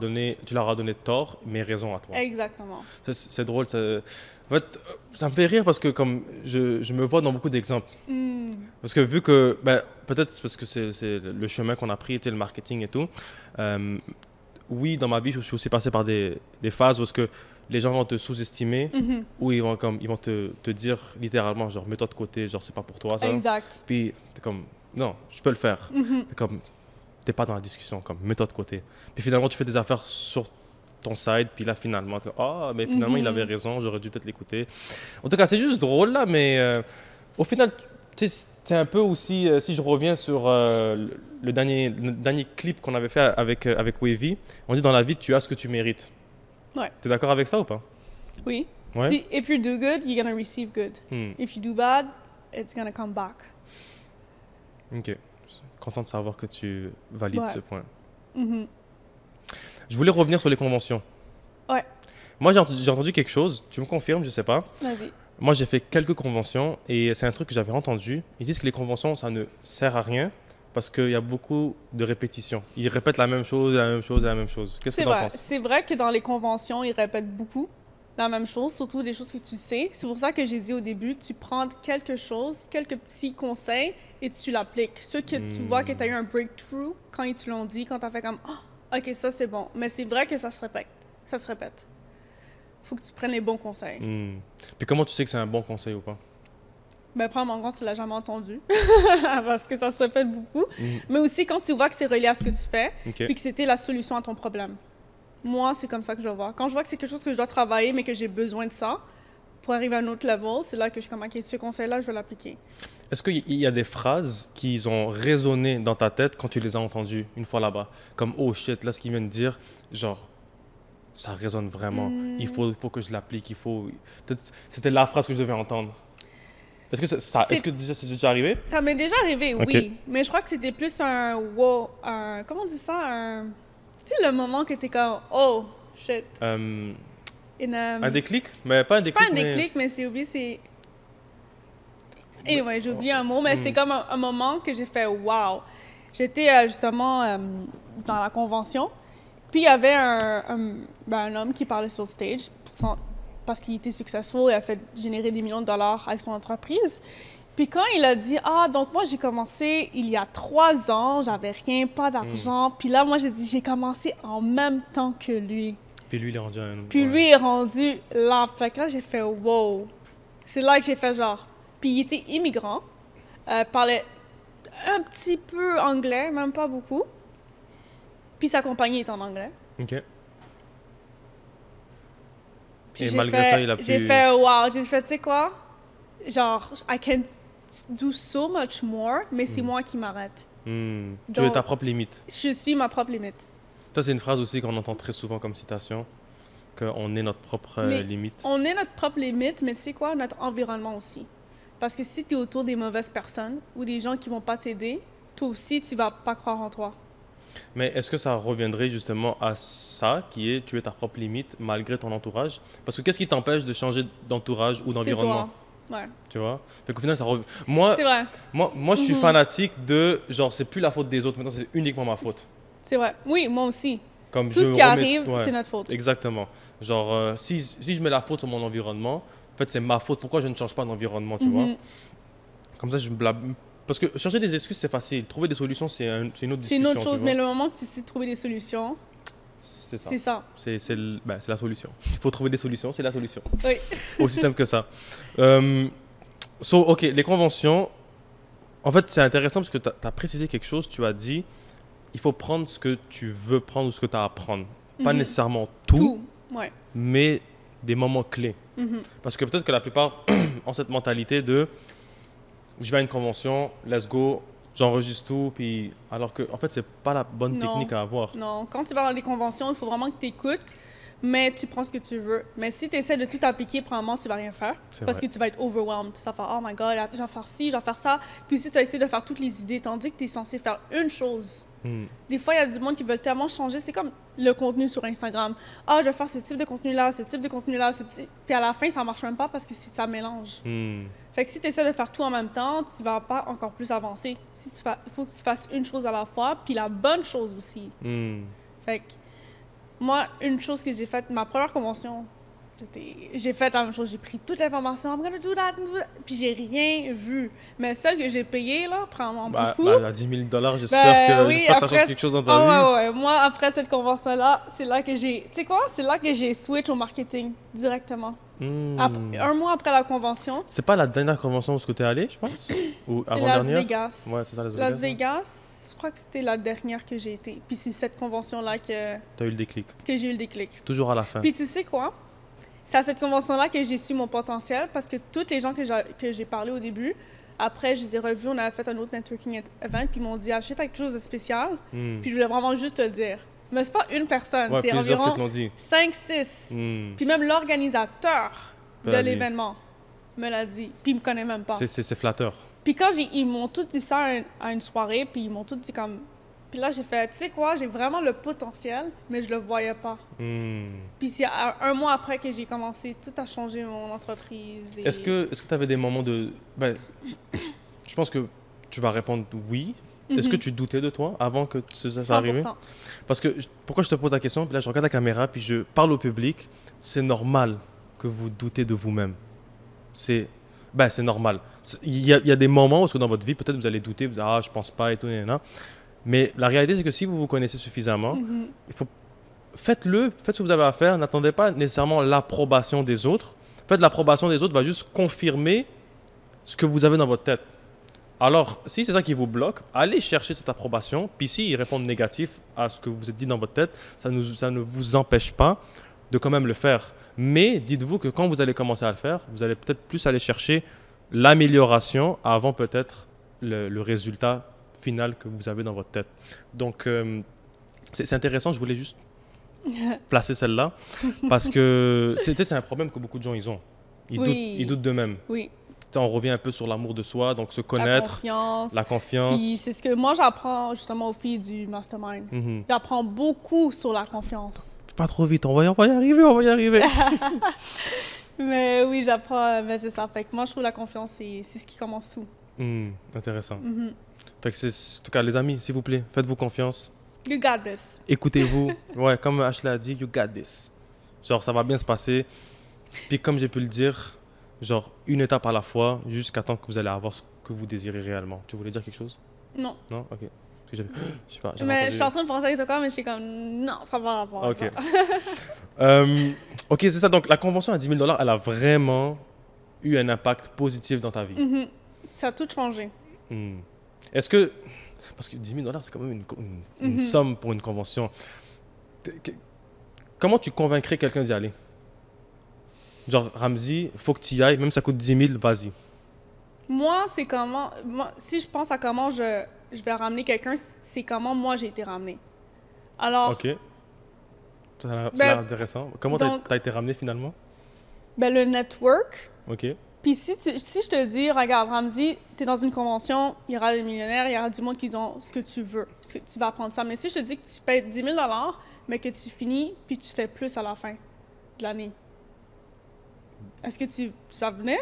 as donné tort, mais raison à toi. Exactement. C'est drôle. En fait, ça me fait rire parce que comme je me vois dans beaucoup d'exemples. Parce que vu que, peut-être c'est parce que c'est le chemin qu'on a pris, le marketing et tout. Oui, dans ma vie, je suis aussi passé par des phases où que les gens vont te sous-estimer, ou ils vont te dire littéralement, genre, mets-toi de côté, genre, c'est pas pour toi, ça. Exact. Puis, t'es comme, non, je peux le faire. Comme, t'es pas dans la discussion, comme, mets-toi de côté. Puis finalement, tu fais des affaires sur ton side, puis là, finalement, mais finalement, il avait raison, j'aurais dû peut-être l'écouter. En tout cas, c'est juste drôle, là, mais au final, tu sais, c'est un peu aussi, si je reviens sur le dernier clip qu'on avait fait avec Wavy, on dit dans la vie, tu as ce que tu mérites. Ouais. Tu es d'accord avec ça ou pas? Oui. Ouais? Si, if you do good, you're going to receive good. If you do bad, it's going to come back. Ok. Content de savoir que tu valides ce point. Je voulais revenir sur les conventions. Ouais. Moi, j'ai entendu quelque chose. Tu me confirmes, je sais pas. Vas-y. Moi, j'ai fait quelques conventions et c'est un truc que j'avais entendu. Ils disent que les conventions, ça ne sert à rien parce qu'il y a beaucoup de répétitions. Ils répètent la même chose, la même chose, la même chose. Qu'est-ce que tu en penses? C'est vrai que dans les conventions, ils répètent beaucoup la même chose, surtout des choses que tu sais. C'est pour ça que j'ai dit au début, tu prends quelque chose, quelques petits conseils et tu l'appliques. Ceux que tu vois que tu as eu un breakthrough quand ils te l'ont dit, quand tu as fait comme « Oh, OK, ça c'est bon ». Mais c'est vrai que ça se répète. Ça se répète. Faut que tu prennes les bons conseils. Puis comment tu sais que c'est un bon conseil ou pas? Ben, prends mon compte, tu l'as jamais entendu. Parce que ça se répète beaucoup. Mais aussi quand tu vois que c'est relié à ce que tu fais, puis que c'était la solution à ton problème. Moi, c'est comme ça que je vois. Quand je vois que c'est quelque chose que je dois travailler, mais que j'ai besoin de ça pour arriver à un autre level, c'est là que je suis comme, OK, ce conseil-là, je vais l'appliquer. Est-ce qu'il y a des phrases qui ont résonné dans ta tête quand tu les as entendues une fois là-bas? Comme, oh shit, là, ce qu'il vient de dire, genre, ça résonne vraiment. Il faut que je l'applique. Peut-être c'était la phrase que je devais entendre. Est-ce que c'est déjà arrivé? Ça m'est déjà arrivé, oui. Mais je crois que c'était plus un wow, comment on dit ça? Tu sais, le moment que t'es comme, oh, shit. Un déclic? Mais pas un déclic. Pas un déclic, mais j'ai oublié, c'est... Anyway, j'ai oublié un mot, mais c'était comme un moment que j'ai fait, wow. J'étais justement dans la convention, puis il y avait un homme qui parlait sur le stage. parce qu'il était successful, il a fait générer des millions de dollars avec son entreprise. Puis quand il a dit, ah, donc moi, j'ai commencé il y a 3 ans, j'avais rien, pas d'argent. Puis là, moi, j'ai dit, j'ai commencé en même temps que lui. Puis lui, il est rendu un... Puis lui est rendu là. Fait que là, j'ai fait, wow. C'est là que j'ai fait genre. Puis il était immigrant, parlait un petit peu anglais, même pas beaucoup. Puis sa compagnie est en anglais. OK. Puis Et malgré ça, il a pu... J'ai fait, wow. J'ai fait, tu sais quoi? Genre, I can do so much more, mais c'est moi qui m'arrête. Tu es Donc, ta propre limite. Je suis ma propre limite. Ça, c'est une phrase aussi qu'on entend très souvent comme citation, qu'on est notre propre limite. On est notre propre limite, mais tu sais quoi? Notre environnement aussi. Parce que si tu es autour des mauvaises personnes ou des gens qui vont pas t'aider, toi aussi, tu vas pas croire en toi. Mais est-ce que ça reviendrait justement à ça, qui est tu es ta propre limite malgré ton entourage? Parce que qu'est-ce qui t'empêche de changer d'entourage ou d'environnement? C'est toi. Ouais. Tu vois? Fait qu'au final, ça revient. Moi, C'est vrai. moi, je suis fanatique de genre, c'est plus la faute des autres, maintenant, c'est uniquement ma faute. C'est vrai. Oui, moi aussi. Comme Tout ce qui arrive, c'est notre faute. Exactement. Genre, si je mets la faute sur mon environnement, en fait, c'est ma faute. Pourquoi je ne change pas d'environnement, tu vois? Comme ça, je me blâme. Parce que chercher des excuses, c'est facile. Trouver des solutions, c'est une autre discussion. C'est une autre chose, tu mais vois. le moment que tu sais trouver des solutions, C'est ça. c'est ça. C'est la solution. Il faut trouver des solutions, c'est la solution. Oui. Aussi simple que ça. OK, les conventions, en fait, c'est intéressant parce que tu as précisé quelque chose. Tu as dit, il faut prendre ce que tu veux prendre ou ce que tu as à prendre. Pas nécessairement tout, Ouais. mais des moments clés. Parce que peut-être que la plupart ont cette mentalité de je vais à une convention, let's go, j'enregistre tout, puis alors que en fait c'est pas la bonne Non. technique à avoir. Non, quand tu vas dans les conventions, il faut vraiment que tu écoutes, mais tu prends ce que tu veux. Mais si tu essaies de tout appliquer, probablement, tu vas rien faire. C'est Parce vrai. que tu vas être overwhelmed. Ça va faire, oh my god, je vais faire ci, je vais faire ça. Puis si tu essaies de faire toutes les idées, tandis que tu es censé faire une chose. Des fois, il y a du monde qui veulent tellement changer. C'est comme le contenu sur Instagram. Ah, je vais faire ce type de contenu-là, ce type de contenu-là, ce petit. Puis à la fin, ça marche même pas parce que ça mélange. Fait que si tu essaies de faire tout en même temps, tu vas pas encore plus avancer. Il faut que tu fasses une chose à la fois, puis la bonne chose aussi. Fait que moi, une chose que j'ai faite, ma première convention, j'ai fait la même chose. J'ai pris toute l'information, I'm gonna do that, puis j'ai rien vu. Mais celle que j'ai payée, là, probablement beaucoup. À 10 000 $, j'espère que ça change quelque chose dans ta vie. Ouais. Moi, après cette convention-là, c'est là que j'ai... Tu sais quoi? C'est là que j'ai switch au marketing directement. Un mois après la convention. C'était pas la dernière convention où tu es allé, je pense? Ou avant-dernière? Las Vegas. Ouais, c'est ça, Las Vegas, je crois que c'était la dernière que j'ai été. Puis c'est cette convention-là que Tu as eu le déclic. j'ai eu le déclic. Toujours à la fin. Puis tu sais quoi? C'est à cette convention-là que j'ai su mon potentiel parce que tous les gens que j'ai parlé au début, après, je les ai revus, on avait fait un autre networking event, puis ils m'ont dit achète quelque chose de spécial. Puis je voulais vraiment juste te le dire. Mais c'est pas une personne, Ouais, c'est plusieurs environ qui te l'ont dit. 5-6. Puis même l'organisateur Te de l'a dit. l'événement me l'a dit. Puis il me connaît même pas. C'est flatteur. Puis quand ils m'ont tous dit ça à une soirée, puis ils m'ont tous dit comme... Puis là, j'ai fait, tu sais quoi, j'ai vraiment le potentiel, mais je le voyais pas. Puis c'est un mois après que j'ai commencé tout à changer mon entreprise. Est-ce que tu avais des moments de... Ben, je pense que tu vas répondre oui. Est-ce que tu doutais de toi avant que ça arrive? 100%. Parce que, pourquoi je te pose la question? Puis là, je regarde la caméra, puis je parle au public. C'est normal que vous doutez de vous-même. C'est normal. Il y a des moments où dans votre vie, peut-être vous allez douter, vous allez, je pense pas et tout, mais la réalité, c'est que si vous vous connaissez suffisamment, faites-le, faites ce que vous avez à faire. N'attendez pas nécessairement l'approbation des autres. En fait, l'approbation des autres va juste confirmer ce que vous avez dans votre tête. Alors, si c'est ça qui vous bloque, allez chercher cette approbation. Puis s'ils répondent négatif à ce que vous êtes dit dans votre tête, ça ne vous empêche pas de quand même le faire. Mais dites-vous que quand vous allez commencer à le faire, vous allez peut-être plus aller chercher l'amélioration avant peut-être le résultat final que vous avez dans votre tête. Donc, c'est intéressant. Je voulais juste placer celle-là parce que c'est un problème que beaucoup de gens ils ont. Ils doutent d'eux-mêmes. Oui. On revient un peu sur l'amour de soi, donc se connaître, la confiance. Puis c'est ce que moi j'apprends justement aux filles du mastermind. J'apprends beaucoup sur la confiance. Pas trop vite, on va y arriver. Mais oui, j'apprends, mais c'est ça. Fait que moi je trouve la confiance, c'est ce qui commence tout. Intéressant. Fait que en tout cas, les amis, s'il vous plaît, faites-vous confiance. You got this. Écoutez-vous. Ouais, comme Ashley a dit, you got this. Genre, ça va bien se passer. Puis comme j'ai pu le dire, genre une étape à la fois jusqu'à temps que vous allez avoir ce que vous désirez réellement. Tu voulais dire quelque chose? Non. Non? Ok. Parce que j'avais... Je sais pas, j'avais Mais je entendu... suis en train de penser avec toi, mais je suis comme, non, ça va avoir. Ok. Ok, c'est ça. Donc, la convention à 10 000 $, elle a vraiment eu un impact positif dans ta vie. Mhm. Ça a tout changé. Hmm. Est-ce que... Parce que 10 000 $, c'est quand même une somme pour une convention. Comment tu convaincrais quelqu'un d'y aller? Genre, Ramzi, faut que tu y ailles, même si ça coûte 10 000, vas-y. Moi, c'est comment. Moi, si je pense à comment je vais ramener quelqu'un, c'est comment moi j'ai été ramenée. Alors, Ok. Ça a l'air Ben, intéressant. Comment donc- t'as été ramené finalement? ben, le network. Ok. Puis si je te dis, regarde, Ramzi, t'es dans une convention, il y aura des millionnaires, il y aura du monde qui ont ce que tu veux, ce que tu vas apprendre ça. Mais si je te dis que tu payes 10 000 $, mais que tu finis, puis tu fais plus à la fin de l'année, est-ce que tu vas venir?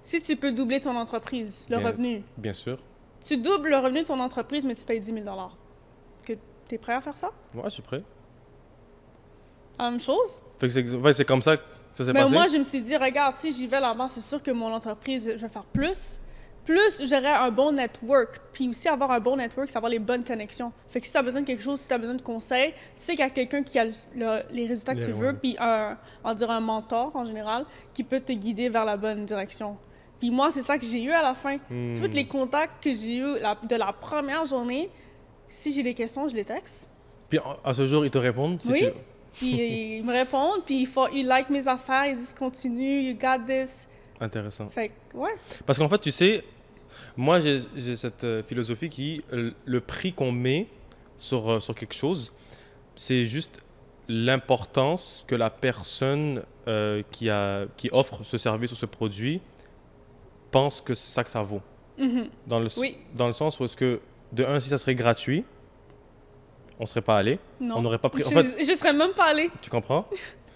Si tu peux doubler ton entreprise, le Bien. revenu, Bien sûr. tu doubles le revenu de ton entreprise, mais tu payes 10 000 $. Que t'es prêt à faire ça? Ouais, je suis prêt. La même chose? Fait que c'est comme ça que ça s'est Mais passé? moi, je me suis dit, regarde, si j'y vais là-bas, c'est sûr que mon entreprise, je vais faire plus. Plus, j'aurai un bon network. Puis aussi, avoir un bon network, c'est avoir les bonnes connexions. Fait que si tu as besoin de quelque chose, si tu as besoin de conseils, tu sais qu'il y a quelqu'un qui a les résultats que tu veux, Ouais. puis on va dire un mentor en général, qui peut te guider vers la bonne direction. Puis moi, c'est ça que j'ai eu à la fin. Hmm. Tous les contacts que j'ai eus de la première journée, si j'ai des questions, je les texte. Puis à ce jour, ils te répondent? Si Oui. tu- Puis ils me répondent, puis ils like mes affaires, ils disent continue, you got this. Intéressant. Fait que, ouais. Parce qu'en fait, tu sais, moi, j'ai cette philosophie qui, le prix qu'on met sur quelque chose, c'est juste l'importance que la personne qui offre ce service ou ce produit pense que c'est ça que ça vaut. Mhm. Dans le, Oui. dans le sens où est-ce que, de un, si ça serait gratuit, on serait pas allé. Non. On n'aurait pas pris... En Je, fait, je serais même pas allée. tu comprends?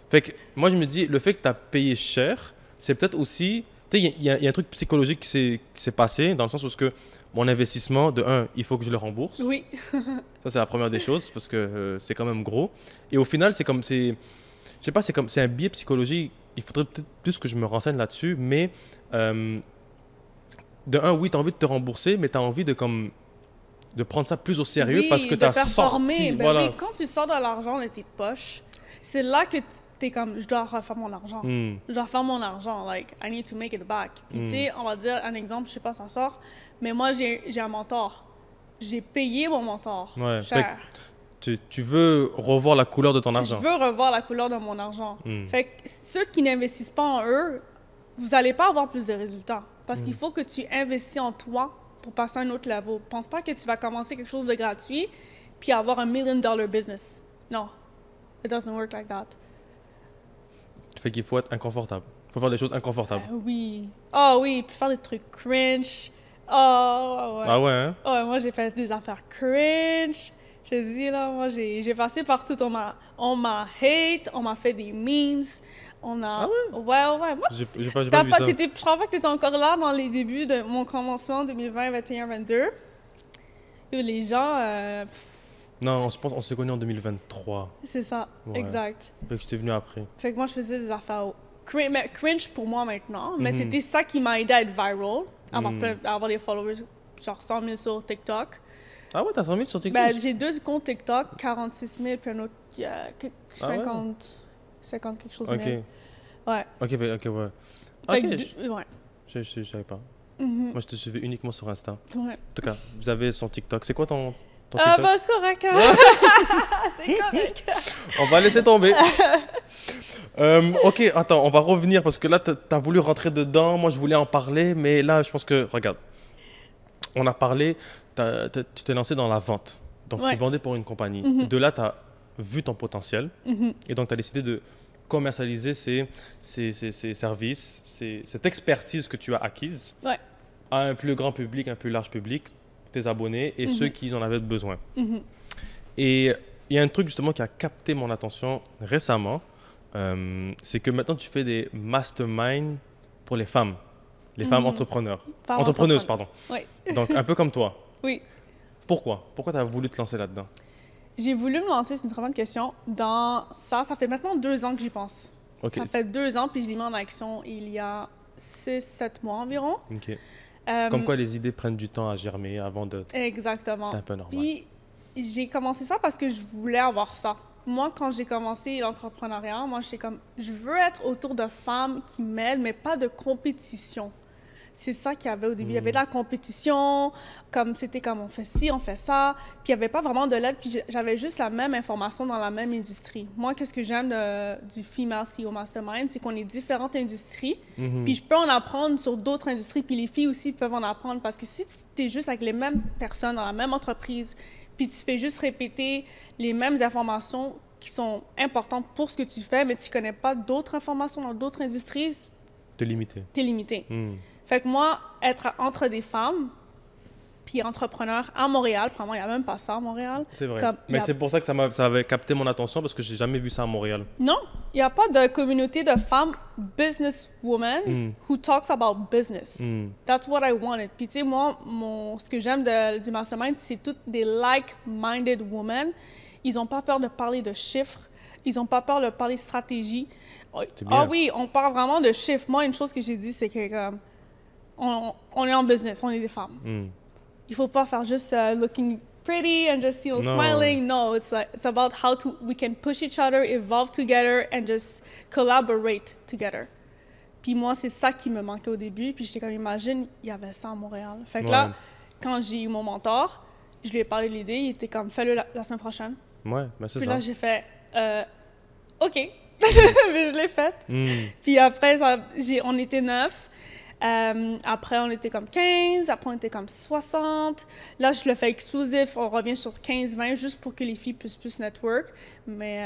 Fait que moi, je me dis, le fait que tu as payé cher, c'est peut-être aussi... Tu sais, il y a un truc psychologique qui s'est passé, dans le sens où est-ce que mon investissement, de un, il faut que je le rembourse. Oui. Ça, c'est la première des choses, parce que c'est quand même gros. Et au final, c'est comme... Je sais pas, c'est un biais psychologique. Il faudrait peut-être plus que je me renseigne là-dessus, mais... de un, oui, tu as envie de te rembourser, mais tu as envie de prendre ça plus au sérieux Oui, parce que de tu as performer. sorti... Ben voilà. oui, quand tu sors de l'argent de tes poches, c'est là que t'es comme, je dois refaire mon argent. Hmm. Je dois refaire mon argent. Like, I need to make it back. Puis, tu sais, on va dire un exemple, je sais pas si ça sort, mais moi, j'ai un mentor. J'ai payé mon mentor. Ouais, Cher. Tu veux revoir la couleur de ton Je argent. veux revoir la couleur de mon argent. Hmm. Fait que ceux qui n'investissent pas en eux, vous n'allez pas avoir plus de résultats. Parce qu'il faut que tu investis en toi pour passer à un autre level. Pense pas que tu vas commencer quelque chose de gratuit puis avoir un $1 million business. Non. It doesn't work like that. Fait qu'il faut être inconfortable. Il faut faire des choses inconfortables. Oui. Oh oui, puis faire des trucs cringe. Oh, ouais. Ah ouais, hein? Oh, ouais, moi, j'ai fait des affaires cringe. Je te dis, là, moi, j'ai passé partout. On m'a hate, on m'a fait des memes. On a... Ah ouais? Ouais. Moi, J'ai pas vu ça. je crois pas que tu étais encore là dans les débuts de mon commencement 2020, 21, 22. Et les gens... Non, je pense qu'on s'est connus en 2023. c'est ça, Ouais. exact. Fait que j'étais venu après. Fait que moi, je faisais des affaires cringe pour moi maintenant. Mais Mhm. c'était ça qui m'a aidé à être viral, Mhm. à avoir des followers, genre 100 000 sur TikTok. Ah ouais, t'as 100 000 sur TikTok? Ben, j'ai 2 comptes TikTok, 46 000, puis un autre qui a 50 quelque chose de Ok. mille. Ouais. Ok, ouais. Fait Ok, que ouais. je savais pas. Mhm. Moi, je te suivais uniquement sur Insta. En Ouais. tout cas, vous avez son TikTok. C'est quoi ton TikTok? Bah, c'est correct. Hein? C'est correct. On va laisser tomber. Ok, attends, on va revenir parce que là, t'as voulu rentrer dedans. Moi, je voulais en parler, mais là, je pense que, regarde, on a parlé, tu t'es lancé dans la vente. Donc, Ouais. tu vendais pour une compagnie. Mhm. De là, tu as vu ton potentiel Mhm. et donc tu as décidé de commercialiser ces services, cette expertise que tu as acquise Ouais. à un plus grand public, un plus large public, tes abonnés et ceux qui en avaient besoin. Mhm. Et il y a un truc justement qui a capté mon attention récemment, c'est que maintenant tu fais des masterminds pour les femmes Mhm. entrepreneurs. Femmes Entrepreneuses, entrepreneurs. pardon. Oui. Donc un peu comme toi. Oui. Pourquoi tu as voulu te lancer là-dedans? J'ai voulu me lancer, c'est une très bonne question, dans ça. Ça fait maintenant 2 ans que j'y pense. OK. Ça fait 2 ans, puis je l'ai mis en action il y a 6-7 mois environ. OK. Comme quoi les idées prennent du temps à germer avant de... Exactement. C'est un peu normal. Puis j'ai commencé ça parce que je voulais avoir ça. Moi, quand j'ai commencé l'entrepreneuriat, moi, j'étais comme, je veux être autour de femmes qui m'aident, mais pas de compétition. C'est ça qu'il y avait au début. Il y avait de la compétition, comme c'était comme on fait ci, on fait ça. Puis il n'y avait pas vraiment de l'aide. Puis j'avais juste la même information dans la même industrie. Moi, qu'est-ce que j'aime du Female CEO Mastermind, c'est qu'on est différentes industries. Puis je peux en apprendre sur d'autres industries. Puis les filles aussi peuvent en apprendre. Parce que si tu es juste avec les mêmes personnes dans la même entreprise, puis tu fais juste répéter les mêmes informations qui sont importantes pour ce que tu fais, mais tu ne connais pas d'autres informations dans d'autres industries, T'es limité. tu es limité. Fait que moi, être entre des femmes, puis entrepreneur à Montréal, probablement, il n'y a même pas ça à Montréal. C'est vrai. Mais c'est pour ça que ça avait capté mon attention parce que j'ai jamais vu ça à Montréal. Non, il n'y a pas de communauté de femmes businesswomen who talks about business. That's what I wanted. Puis tu sais, moi, ce que j'aime du mastermind, c'est toutes des like-minded women. Ils n'ont pas peur de parler de chiffres. Ils n'ont pas peur de parler stratégie. Ah oui, on parle vraiment de chiffres. Moi, une chose que j'ai dit, c'est que on est en business, on est des femmes. Il faut pas faire juste looking pretty and just smiling. No, it's about how we can push each other, evolve together, and just collaborate together. Puis moi, c'est ça qui me manquait au début. Puis j'étais comme, imagine, il y avait ça à Montréal. Fait que là, quand j'ai eu mon mentor, je lui ai parlé de l'idée. Il était comme, fais-le la semaine prochaine. Ouais, ben c'est ça. Puis là, j'ai fait, OK. Mais je l'ai faite. Puis après, on était 9. Après, on était comme 15. Après, on était comme 60. Là, je le fais exclusif. On revient sur 15-20 juste pour que les filles puissent plus network. Mais,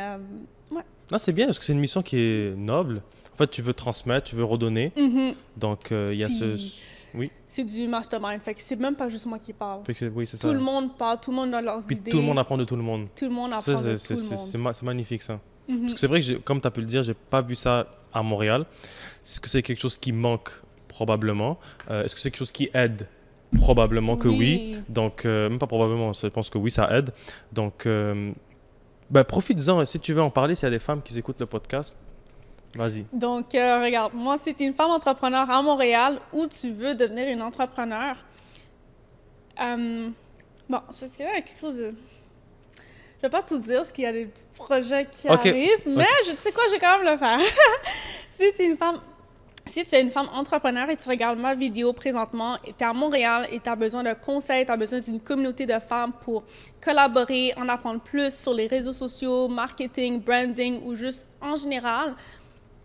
ouais. Non, c'est bien parce que c'est une mission qui est noble. En fait, tu veux transmettre, tu veux redonner. Donc, il y a Oui. C'est du mastermind. Fait que c'est même pas juste moi qui parle. Fait que oui, c'est ça. Tout le monde parle, tout le monde a leurs Puis idées. tout le monde apprend de tout le monde. Tout le monde apprend de tout le monde. C'est magnifique, ça. Parce que c'est vrai que, comme tu as pu le dire, j'ai pas vu ça à Montréal. Est-ce que c'est quelque chose qui manque? Probablement. Est-ce que c'est quelque chose qui aide? Probablement que oui. Donc, même pas probablement, je pense que oui, ça aide. Donc, profites-en. Si tu veux en parler, s'il y a des femmes qui écoutent le podcast, vas-y. Donc, regarde, moi, si tu es une femme entrepreneur à Montréal ou tu veux devenir une entrepreneur, c'est qu'il y a quelque chose de... Je vais pas tout dire, parce qu'il y a des petits projets qui arrivent, mais tu sais quoi, je vais quand même le faire. Si tu es une femme entrepreneur et tu regardes ma vidéo présentement, et tu es à Montréal et tu as besoin de conseils, tu as besoin d'une communauté de femmes pour collaborer, en apprendre plus sur les réseaux sociaux, marketing, branding ou juste en général,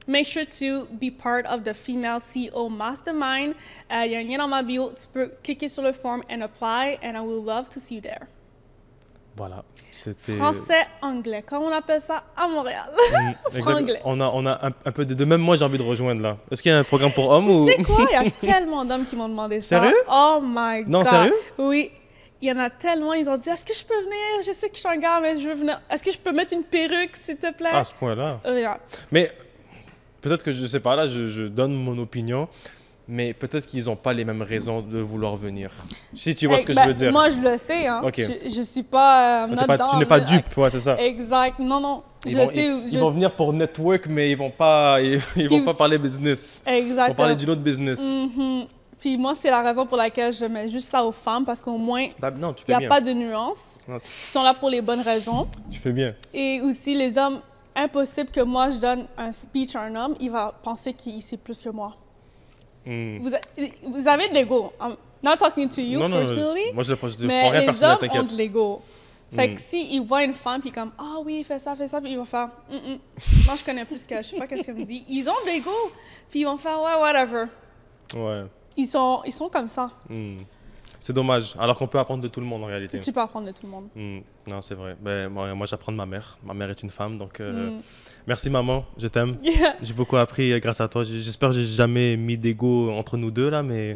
make sure to be part of the Female CEO Mastermind. Il y a un lien dans ma bio. Tu peux cliquer sur le form and apply, and I would love to see you there. Voilà. C'était... Français-anglais, comme on appelle ça à Montréal. Franglais. On a un peu de deux. Même moi, j'ai envie de rejoindre là. Est-ce qu'il y a un programme pour hommes Tu sais quoi? Il y a tellement d'hommes qui m'ont demandé ça. Sérieux? Oh my God. Non, sérieux? Oui. Il y en a tellement. Ils ont dit, est-ce que je peux venir? Je sais que je suis un gars, mais je veux venir. Est-ce que je peux mettre une perruque, s'il te plaît? À ce point-là. Yeah. Mais peut-être que je sais pas, là, je donne mon opinion. Mais peut-être qu'ils n'ont pas les mêmes raisons de vouloir venir. Si tu vois ce que je veux dire. Moi, je le sais. Hein. Okay. Je suis pas... tu n'es pas dupe, ouais, c'est ça. Exact. Non. Ils vont venir pour network, mais ils vont pas parler business. Exactement. Ils vont parler d'une autre business. Puis moi, c'est la raison pour laquelle je mets juste ça aux femmes, parce qu'au moins, il n'y a pas de nuances. Ils sont là pour les bonnes raisons. Tu fais bien. Et aussi, les hommes, impossible que moi, je donne un speech à un homme, il va penser qu'il sait plus que moi. Vous avez de l'ego. I'm not talking to you personally. Moi, je prends mais rien personnel, les hommes t'inquiète. ont de l'ego. Fait que s'ils voient une femme, puis comme, ah oui, fais ça, puis ils vont faire, moi, je connais plus qu'elle, je sais pas qu'est-ce qu'elle me dit. Ils ont de l'ego, puis ils vont faire, ouais, whatever. Ouais. Ils sont comme ça. C'est dommage, alors qu'on peut apprendre de tout le monde en réalité. Tu peux apprendre de tout le monde. Non, c'est vrai. Moi, j'apprends de ma mère. Ma mère est une femme, donc merci maman, je t'aime. Yeah. J'ai beaucoup appris grâce à toi. J'espère que j'ai jamais mis d'ego entre nous deux là, mais...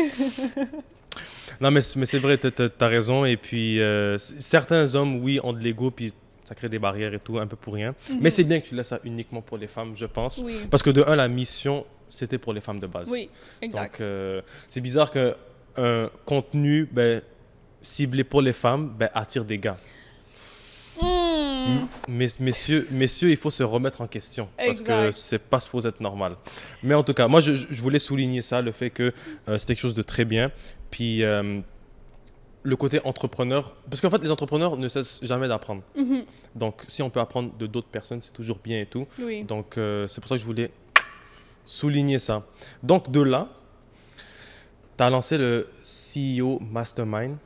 Non, mais c'est vrai, t'as raison. Et puis, certains hommes, oui, ont de l'ego, puis ça crée des barrières et tout, un peu pour rien. Mais c'est bien que tu laisses ça uniquement pour les femmes, je pense. Oui. Parce que de un, la mission, c'était pour les femmes de base. Oui, exact. Donc, c'est bizarre qu'un contenu ciblé pour les femmes attire des gars. Messieurs, il faut se remettre en question. Parce que Exact. c'est pas supposé être normal. Mais en tout cas, moi, je voulais souligner ça, le fait que c'était quelque chose de très bien. Puis, le côté entrepreneur, parce qu'en fait, les entrepreneurs ne cessent jamais d'apprendre. Mhm. Donc, si on peut apprendre de d'autres personnes, c'est toujours bien et tout. Oui. Donc, c'est pour ça que je voulais souligner ça. Donc, de là, tu as lancé le CEO Mastermind,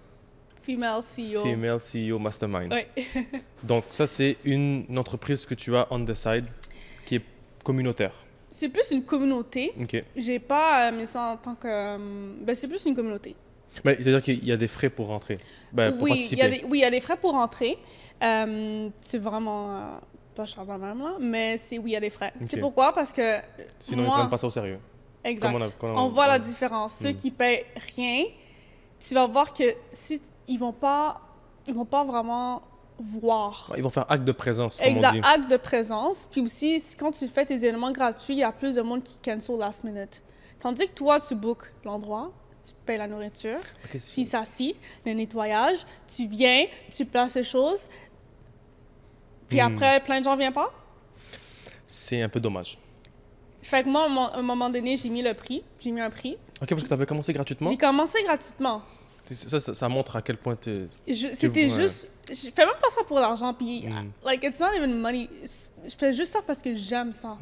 Female CEO. Female CEO Mastermind. Oui. Donc, ça, c'est une entreprise que tu as on the side qui est communautaire. C'est plus une communauté. OK. J'ai pas mis ça en tant que... ben, c'est plus une communauté. Mais c'est-à-dire qu'il y a des frais pour rentrer, pour Oui, participer. il y a des frais pour entrer. C'est vraiment pas cher quand même, là. Mais oui, il y a des frais. Ok. C'est pourquoi? Parce que Sinon, ils ne moi... prennent pas ça au sérieux. Exact. Comme On voit la différence. Ceux Mm. qui paient rien, tu vas voir que si ils vont pas vraiment voir. Ils vont faire acte de présence, comme on Exact, dit. acte de présence. Puis aussi, quand tu fais tes événements gratuits, il y a plus de monde qui cancel last minute. Tandis que toi, tu bookes l'endroit, tu payes la nourriture, Ok, si s'assit, le nettoyage, tu viens, tu places les choses. Puis après, plein de gens viennent pas. c'est un peu dommage. Fait que moi, à un moment donné, j'ai mis un prix. OK, parce que tu avais commencé gratuitement. J'ai commencé gratuitement. Ça montre à quel point tu C'était ouais. juste... Je fais même pas ça pour l'argent, puis... Mm. Like, it's not even money. Je fais juste ça parce que j'aime ça.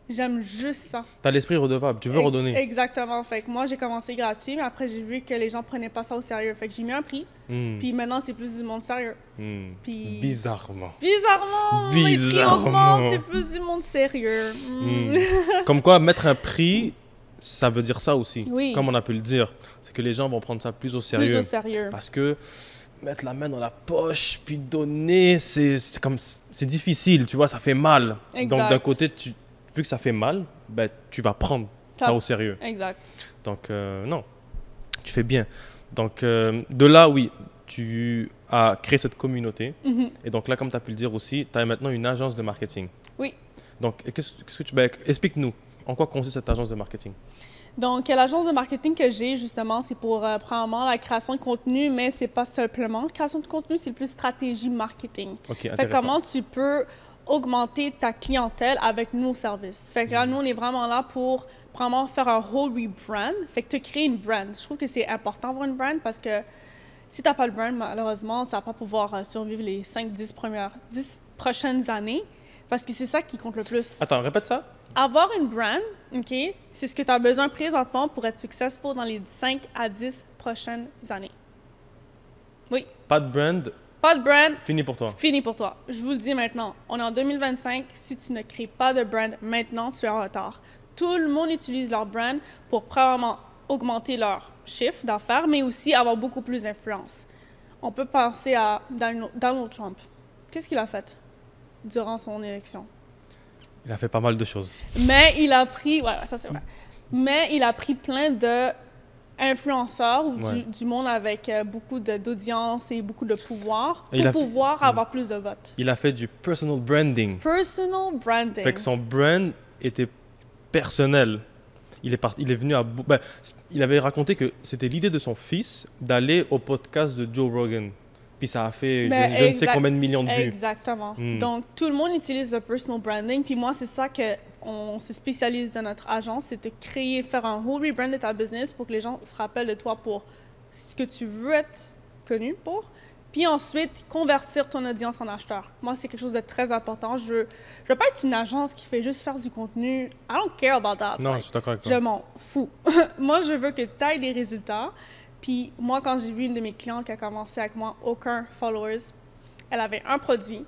J'aime juste ça. as l'esprit redevable, tu veux redonner. Exactement. Fait que moi, j'ai commencé gratuit, mais après, j'ai vu que les gens prenaient pas ça au sérieux. Fait que j'ai mis un prix, puis maintenant, c'est plus du monde sérieux. Puis... Bizarrement. Bizarrement! Les prix Bizarrement. augmentent, c'est plus du monde sérieux. Comme quoi, mettre un prix, ça veut dire ça aussi. Oui. Comme on a pu le dire. C'est que les gens vont prendre ça plus au sérieux. Plus au sérieux. Parce que mettre la main dans la poche, puis donner, c'est difficile, tu vois, ça fait mal. Exact. Donc d'un côté, vu que ça fait mal, ben, tu vas prendre ça au sérieux. Exact. Donc non, tu fais bien. Donc de là, oui, tu as créé cette communauté. Et donc là, comme tu as pu le dire aussi, tu as maintenant une agence de marketing. Oui. Donc qu'est-ce que explique-nous, en quoi consiste cette agence de marketing? Donc, l'agence de marketing que j'ai, justement, c'est pour, premièrement, la création de contenu, mais c'est pas simplement création de contenu, c'est plus stratégie marketing. OK, Fait intéressant. comment tu peux augmenter ta clientèle avec nos services. Fait que là, nous, on est vraiment là pour, premièrement, faire un whole rebrand. Fait que te créer une brand. Je trouve que c'est important d'avoir une brand parce que si t'as pas le brand, malheureusement, tu vas pas pouvoir survivre les 5-10 prochaines années parce que c'est ça qui compte le plus. Attends, répète ça. Avoir une brand, OK, c'est ce que tu as besoin présentement pour être successful dans les 5 à 10 prochaines années. Oui. Pas de brand, Pas de brand, fini pour toi. fini pour toi. Je vous le dis maintenant. On est en 2025. Si tu ne crées pas de brand maintenant, tu es en retard. Tout le monde utilise leur brand pour probablement augmenter leur chiffre d'affaires, mais aussi avoir beaucoup plus d'influence. On peut penser à Donald Trump. Qu'est-ce qu'il a fait durant son élection? Il a fait pas mal de choses. Mais il a pris, ouais, ça c'est vrai. Mais il a pris plein de influenceurs ou Ouais. du monde avec beaucoup d'audience et beaucoup de pouvoir Et il pour a fait- pouvoir avoir plus de votes. Il a fait du personal branding. Personal branding. Fait que son brand était personnel. Il est venu à bout. Il avait raconté que c'était l'idée de son fils d'aller au podcast de Joe Rogan. Puis ça a fait Ben, je ne sais exact- combien de millions de vues. Exactement. Mm. Donc, tout le monde utilise le personal branding. Puis moi, c'est ça qu'on se spécialise dans notre agence, c'est de créer, faire un whole rebrand de ta business pour que les gens se rappellent de toi pour ce que tu veux être connu pour. Puis ensuite, convertir ton audience en acheteur. Moi, c'est quelque chose de très important. Je veux pas être une agence qui fait juste faire du contenu. I don't care about that. Non, Like, je suis d'accord avec je toi. m'en fous. Moi, je veux que tu ailles des résultats. Puis moi, quand j'ai vu une de mes clientes qui a commencé avec moi, aucun followers, elle avait un produit.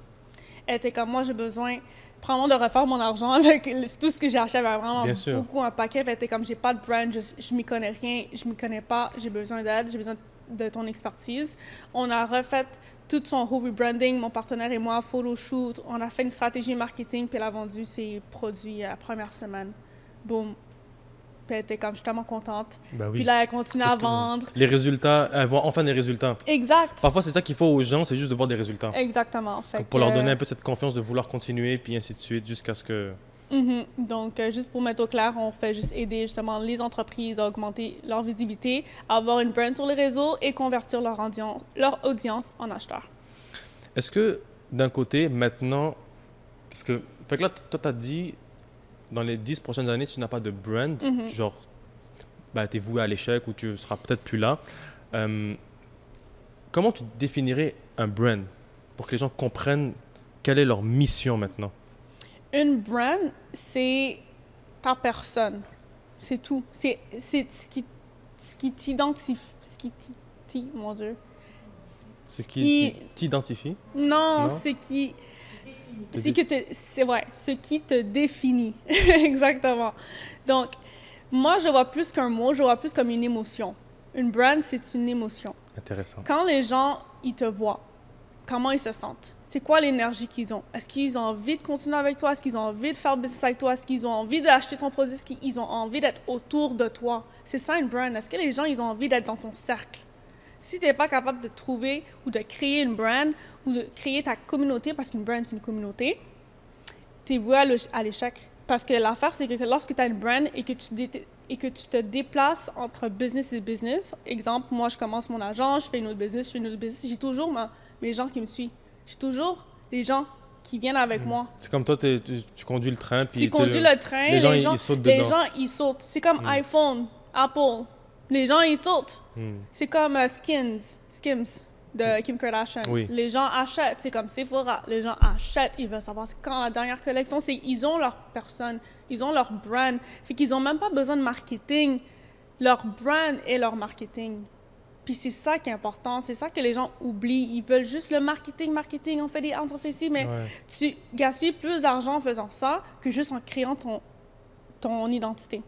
Elle était comme, moi, j'ai besoin probablement de refaire mon argent avec tout ce que j'ai acheté. Elle avait vraiment Bien sûr. beaucoup un paquet. Puis elle était comme, j'ai pas de brand, je m'y connais rien, je m'y connais pas, j'ai besoin d'aide, j'ai besoin de ton expertise. On a refait tout son whole rebranding, mon partenaire et moi, photoshoot. On a fait une stratégie marketing, puis elle a vendu ses produits la première semaine. Boum. Puis elle était comme, je suis tellement contente. Ben oui. Puis là, elle continue Parce à que vendre. Les résultats, elles voient enfin des résultats. Exact. Parfois, c'est ça qu'il faut aux gens, c'est juste de voir des résultats. Exactement. Fait Pour leur que, donner un peu cette confiance de vouloir continuer, puis ainsi de suite, jusqu'à ce que... Donc, juste pour mettre au clair, on fait juste aider justement les entreprises à augmenter leur visibilité, avoir une brand sur les réseaux et convertir leur audience en acheteurs. Est-ce que d'un côté, maintenant, parce que, fait que là, toi, tu as dit, dans les 10 prochaines années, si tu n'as pas de brand, genre, bah, tu es voué à l'échec ou tu seras peut-être plus là. Comment tu définirais un brand pour que les gens comprennent quelle est leur mission maintenant? Une brand, c'est ta personne. C'est tout. C'est ce qui t'identifie. Mon Dieu. Ce qui t'identifie? Non, Non? ce qui te définit. Exactement. Donc, moi, je vois plus qu'un mot, je vois plus comme une émotion. Une brand, c'est une émotion. Intéressant. Quand les gens, ils te voient, comment ils se sentent? C'est quoi l'énergie qu'ils ont? Est-ce qu'ils ont envie de continuer avec toi? Est-ce qu'ils ont envie de faire business avec toi? Est-ce qu'ils ont envie d'acheter ton produit? Est-ce qu'ils ont envie d'être autour de toi? C'est ça une brand. Est-ce que les gens, ils ont envie d'être dans ton cercle? Si tu n'es pas capable de trouver ou de créer une brand ou de créer ta communauté, parce qu'une brand, c'est une communauté, tu es voué à l'échec. Parce que l'affaire, c'est que lorsque tu as une brand et que tu te déplaces entre business et business, exemple, moi, je commence mon agence, je fais une autre business, j'ai toujours mes gens qui me suivent. J'ai toujours les gens qui viennent avec moi. C'est comme toi, tu conduis le train. Puis Tu conduis le train, les gens, ils sautent dedans. Les gens, ils sautent. C'est comme iPhone, Apple. Les gens, ils sautent. C'est comme Skims de Kim Kardashian. Oui. Les gens achètent. C'est comme Sephora. Les gens achètent. Ils veulent savoir c'est quand la dernière collection. Ils ont leur personne. Ils ont leur brand. Fait qu'ils n'ont même pas besoin de marketing. Leur brand est leur marketing. Puis c'est ça qui est important. C'est ça que les gens oublient. Ils veulent juste le marketing. On fait des ads, on fait ci. Mais tu gaspilles plus d'argent en faisant ça que juste en créant ton identité.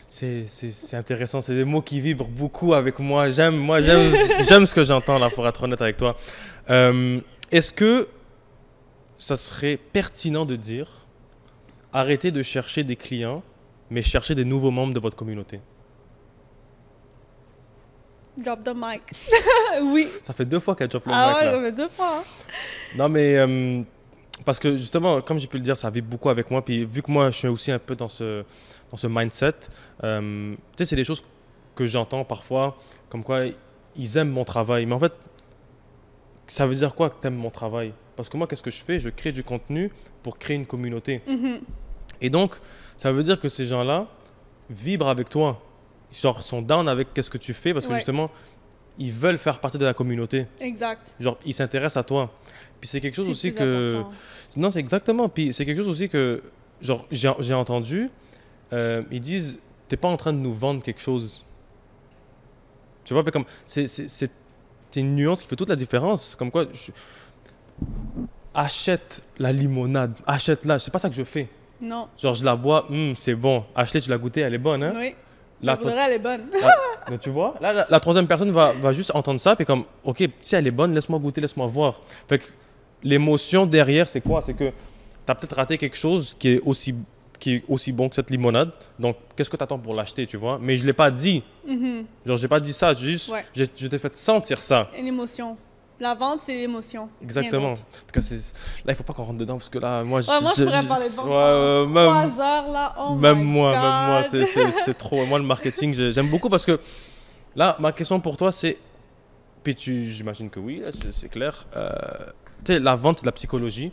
C'est intéressant. C'est des mots qui vibrent beaucoup avec moi. J'aime ce que j'entends là, pour être honnête avec toi. Est-ce que ça serait pertinent de dire arrêtez de chercher des clients, mais cherchez des nouveaux membres de votre communauté? Drop the mic. Oui. Ça fait 2 fois qu'elle drop le mic Ah là. ouais, ça fait 2 fois. Hein? Non, mais parce que justement, comme j'ai pu le dire, ça vibre beaucoup avec moi. Puis vu que moi, je suis aussi un peu dans ce mindset, tu sais, c'est des choses que j'entends parfois, comme quoi ils aiment mon travail. Mais en fait, ça veut dire quoi que tu aimes mon travail? Parce que moi, qu'est-ce que je fais? Je crée du contenu pour créer une communauté. Et donc, ça veut dire que ces gens-là vibrent avec toi. Genre, sont down avec qu'est-ce que tu fais parce que justement, ils veulent faire partie de la communauté. Exact. Genre, ils s'intéressent à toi. Puis c'est quelque chose aussi que... Important. Non, c'est exactement. Puis c'est quelque chose aussi que, genre, j'ai entendu, ils disent, t'es pas en train de nous vendre quelque chose. Tu vois, comme, c'est une nuance qui fait toute la différence. Comme quoi, achète la limonade, achète-la. C'est pas ça que je fais. Non. Genre, je la bois, c'est bon. Ashley, tu l'as goûtée, elle est bonne, hein? Oui. Là, Elle est bonne. là, tu vois, là, la troisième personne va juste entendre ça, puis comme, ok, si elle est bonne, laisse-moi goûter, laisse-moi voir. Fait que l'émotion derrière, c'est quoi? C'est que tu as peut-être raté quelque chose qui est aussi bon que cette limonade. Donc, qu'est-ce que tu attends pour l'acheter, tu vois? Mais je ne l'ai pas dit. Genre, je n'ai pas dit ça. Juste, je t'ai fait sentir ça. Une émotion. La vente, c'est l'émotion. Exactement. En tout cas, là, il ne faut pas qu'on rentre dedans parce que là, moi, moi, je pourrais parler de vente. Même 3 heures, là. Oh même my moi, God. c'est trop. Moi, le marketing, j'aime beaucoup parce que là, ma question pour toi, c'est. Puis j'imagine que oui, c'est clair. Tu sais, la vente, c'est de la psychologie.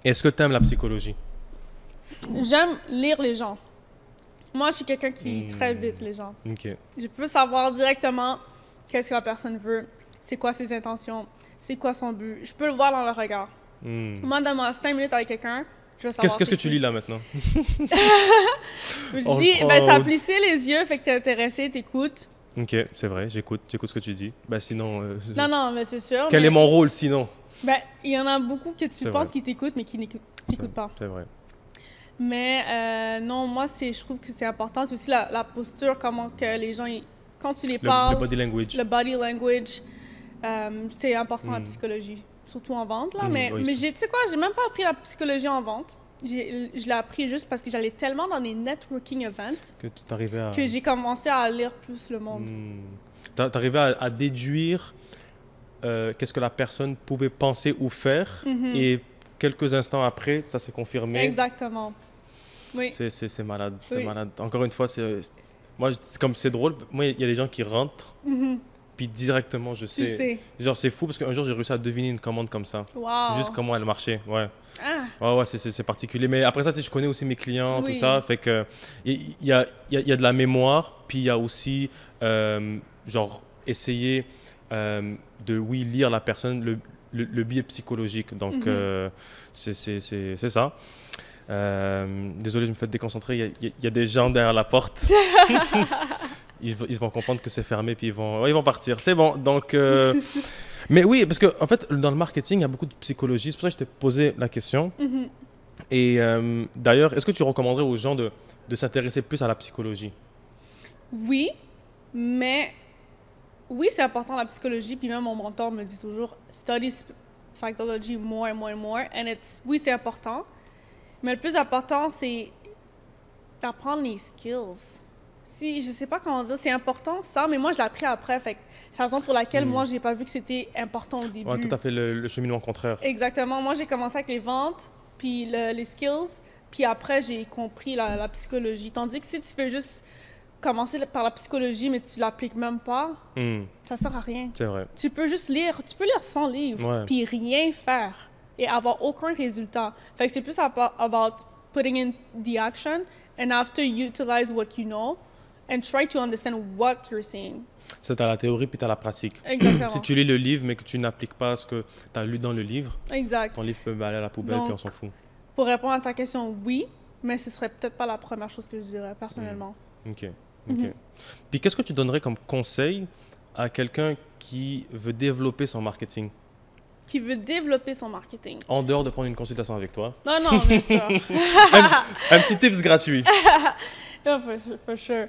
Est-ce que tu aimes la psychologie? J'aime lire les gens. Moi, je suis quelqu'un qui lit très vite les gens. Ok. Je peux savoir directement qu'est-ce que la personne veut, c'est quoi ses intentions, c'est quoi son but. Je peux le voir dans le regard. Moi, donne-moi 5 minutes avec quelqu'un, je veux savoir. Qu'est-ce que tu lis là maintenant? Je dis, t'as plissé les yeux, fait que t'es intéressé, t'écoutes. Ok, c'est vrai, j'écoute ce que tu dis. Ben sinon... Non, mais c'est sûr. Quel est mon rôle sinon? Ben, il y en a beaucoup que tu penses qu'ils t'écoutent, mais qui n'écoutent pas. C'est vrai. Mais non, moi, je trouve que c'est important. C'est aussi la posture, comment que les gens, quand tu les parles... Le body language. Le body language, c'est important en psychologie. Surtout en vente, là. Mais tu sais quoi, j'ai même pas appris la psychologie en vente. Je l'ai appris juste parce que j'allais tellement dans des networking events que tu t'arrivais à... que j'ai commencé à lire plus le monde. T'arrivais à déduire qu'est-ce que la personne pouvait penser ou faire et quelques instants après, ça s'est confirmé. Exactement. Oui. C'est malade, c'est malade. Encore une fois, moi, c'est drôle. Moi, il y a des gens qui rentrent puis directement, je Tu sais. sais. Genre, c'est fou parce qu'un jour, j'ai réussi à deviner une commande comme ça. Wow. Juste comment elle marchait, ouais. Ah, Ouais, c'est particulier. Mais après ça, tu sais, je connais aussi mes clients, tout Oui. ça. Fait que il y a de la mémoire, puis il y a aussi, genre, essayer de, oui, lire la personne, le biais psychologique. Donc, c'est ça. Désolé, je me fais déconcentrer. Il y a des gens derrière la porte. Ils vont comprendre que c'est fermé, puis ils vont partir. C'est bon. Donc, mais oui, parce que en fait, dans le marketing, il y a beaucoup de psychologie. C'est pour ça que je t'ai posé la question. mhm. Et d'ailleurs, est-ce que tu recommanderais aux gens de s'intéresser plus à la psychologie? Oui, mais oui, c'est important la psychologie. Puis même mon mentor me dit toujours study psychology more and more and more. Oui, c'est important. Mais le plus important, c'est d'apprendre les skills. Si, je sais pas comment dire, c'est important ça, mais moi je l'ai appris après. Fait que c'est la raison pour laquelle moi j'ai pas vu que c'était important au début. Ouais, tout à fait le cheminement contraire. Exactement. Moi j'ai commencé avec les ventes, puis les skills, puis après j'ai compris la psychologie. Tandis que si tu fais juste commencer par la psychologie, mais tu l'appliques même pas, Hmm, ça sert à rien. c'est vrai. Tu peux juste lire, tu peux lire 100 livres, Ouais. puis rien faire et avoir aucun résultat. Fait que c'est plus about putting in the action and after utilize what you know and try to understand what you're seeing. C'est à la théorie puis à la pratique. Exactement. Si tu lis le livre, mais que tu n'appliques pas ce que tu as lu dans le livre, Exact. ton livre peut aller à la poubelle, Donc, puis on s'en fout. Pour répondre à ta question, oui, mais ce serait peut-être pas la première chose que je dirais personnellement. OK. Mhm. Puis qu'est-ce que tu donnerais comme conseil à quelqu'un qui veut développer son marketing, Qui veut développer son marketing. en dehors de prendre une consultation avec toi? Non, non, bien sûr. Un petit tips gratuit. Yeah, for sure.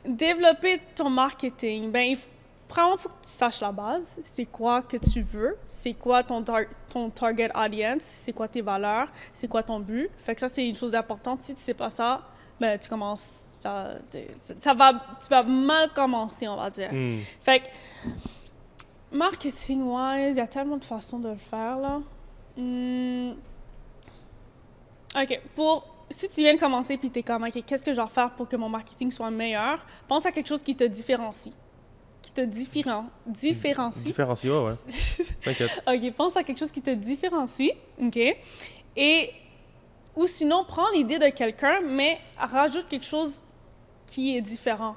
Développer ton marketing, ben, premièrement, il faut que tu saches la base. C'est quoi que tu veux? C'est quoi ton target audience? C'est quoi tes valeurs? C'est quoi ton but? Fait que ça, c'est une chose importante. Si tu sais pas ça, ben, tu commences... tu vas mal commencer, on va dire. Hmm. Fait que, marketing-wise, il y a tellement de façons de le faire, là. OK, si tu viens de commencer puis t'es comme, OK, qu'est-ce que je vais faire pour que mon marketing soit meilleur? Pense à quelque chose qui te différencie. Qui te différencie. Différencier, ouais. T'inquiète. OK, pense à quelque chose qui te différencie, OK? Et, ou sinon, prends l'idée de quelqu'un, mais rajoute quelque chose qui est différent.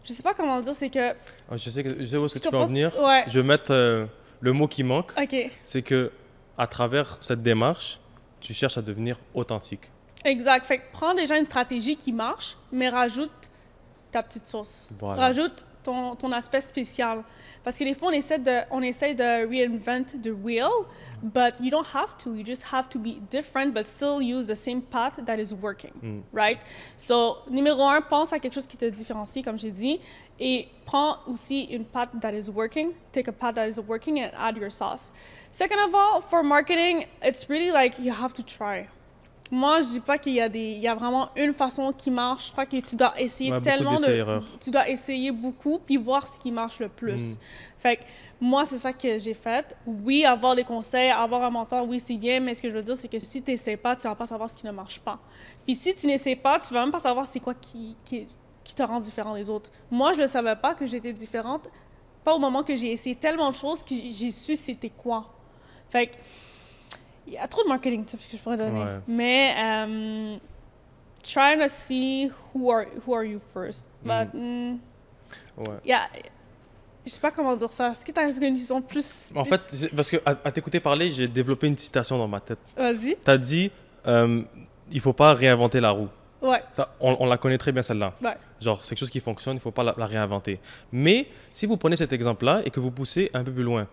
Je sais pas comment le dire, c'est que... Ah, je sais où est-ce que tu veux en penses- venir. Ouais, Je vais mettre le mot qui manque. OK. C'est que à travers cette démarche, tu cherches à devenir authentique. Exact. Fait que prends déjà une stratégie qui marche, mais rajoute ta petite sauce. Voilà. Rajoute ton aspect spécial. Parce que des fois, on essaie de reinvent the wheel, but you don't have to. You just have to be different, but still use the same path that is working, right? So, numéro 1, pense à quelque chose qui te différencie, comme j'ai dit, et prends aussi une path that is working. Take a path that is working and add your sauce. Second of all, for marketing, it's really like you have to try. Moi, je dis pas qu'il y a vraiment une façon qui marche. Je crois que tu dois essayer Ouais, beaucoup tellement d'essais-erreurs. tu dois essayer beaucoup puis voir ce qui marche le plus. Fait que moi, c'est ça que j'ai fait. Oui, avoir des conseils, avoir un mentor, oui, c'est bien, mais ce que je veux dire, c'est que si tu n'essaies pas, tu vas pas savoir ce qui ne marche pas. Puis si tu n'essaies pas, tu vas même pas savoir c'est quoi qui te rend différent des autres. Moi, je le savais pas que j'étais différente, pas au moment que j'ai essayé tellement de choses que j'ai su c'était quoi. Fait que il y a trop de marketing tips que je pourrais donner. Ouais. Mais trying to see who are you first. But Ouais. yeah, je sais pas comment dire ça. Est-ce que tu as une vision plus... En fait, parce que à t'écouter parler, j'ai développé une citation dans ma tête. Vas-y. Tu as dit, il faut pas réinventer la roue. Ouais. On la connaît très bien celle-là. Ouais. Genre, c'est quelque chose qui fonctionne, il ne faut pas la réinventer. Mais si vous prenez cet exemple-là et que vous poussez un peu plus loin,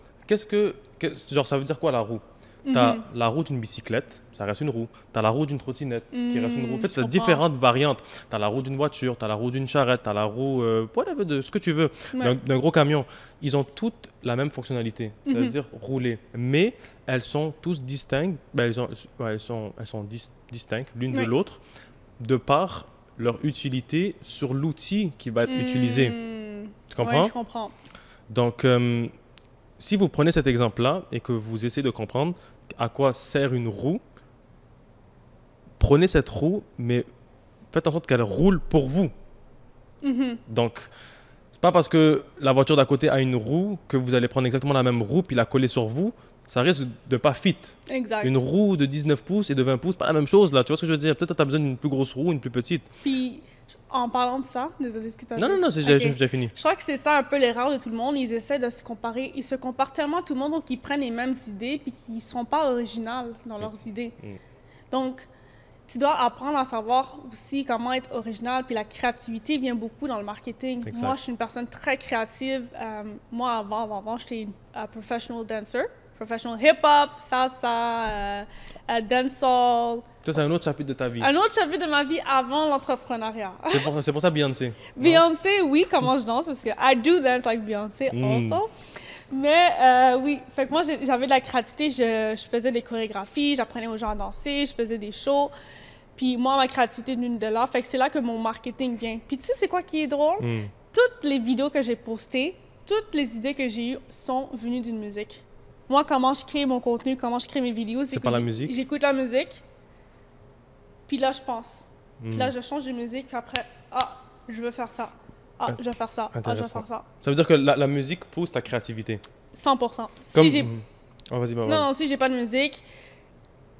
genre, ça veut dire quoi la roue? Tu as la roue d'une bicyclette, ça reste une roue. Tu as la roue d'une trottinette, qui reste une roue. En fait, je tu as comprends. différentes variantes. Tu as la roue d'une voiture, tu as la roue d'une charrette, tu as la roue de ce que tu veux, Ouais. d'un gros camion. Ils ont toutes la même fonctionnalité, c'est-à-dire rouler. Mais elles sont tous distinctes, elles sont distinctes l'une de Ouais. l'autre de par leur utilité sur l'outil qui va être utilisé. Tu comprends? Ouais, je comprends. Donc, si vous prenez cet exemple-là et que vous essayez de comprendre à quoi sert une roue, prenez cette roue, mais faites en sorte qu'elle roule pour vous. Donc, C'est pas parce que la voiture d'à côté a une roue que vous allez prendre exactement la même roue puis la coller sur vous. Ça risque de pas fit. Exact. Une roue de 19 pouces et de 20 pouces, pas la même chose là. Tu vois ce que je veux dire? Peut-être que tu as besoin d'une plus grosse roue, une plus petite. Puis, en parlant de ça, désolé, ce que tu as Non, dit. non, non, j'ai fini. Je crois que c'est ça un peu l'erreur de tout le monde. Ils essaient de se comparer. Ils se comparent tellement à tout le monde, donc ils prennent les mêmes idées, puis qu'ils ne sont pas originaux dans leurs idées. Donc, tu dois apprendre à savoir aussi comment être original, puis la créativité vient beaucoup dans le marketing. Exact. Moi, je suis une personne très créative. Moi, avant j'étais une professional dancer. Professional hip-hop, salsa, dancehall. Ça, c'est un autre chapitre de ta vie. Un autre chapitre de ma vie avant l'entrepreneuriat. C'est pour ça Beyoncé. Beyoncé, oui, comment je danse, parce que I do dance like Beyoncé also. Mais oui, fait que moi, j'avais de la créativité. Je faisais des chorégraphies, j'apprenais aux gens à danser, je faisais des shows. Puis moi, ma créativité est venue de là. Fait que c'est là que mon marketing vient. Puis tu sais, c'est quoi qui est drôle? Toutes les vidéos que j'ai postées, toutes les idées que j'ai eues sont venues d'une musique. Moi, comment je crée mon contenu, comment je crée mes vidéos, c'est par la musique? J'écoute la musique, puis là, je pense. Puis là, je change de musique, puis après, je veux faire ça. Je vais faire ça. Je vais faire ça. Ça veut dire que la musique pousse ta créativité? 100%. Comme... Si vas-y, non, si j'ai pas de musique,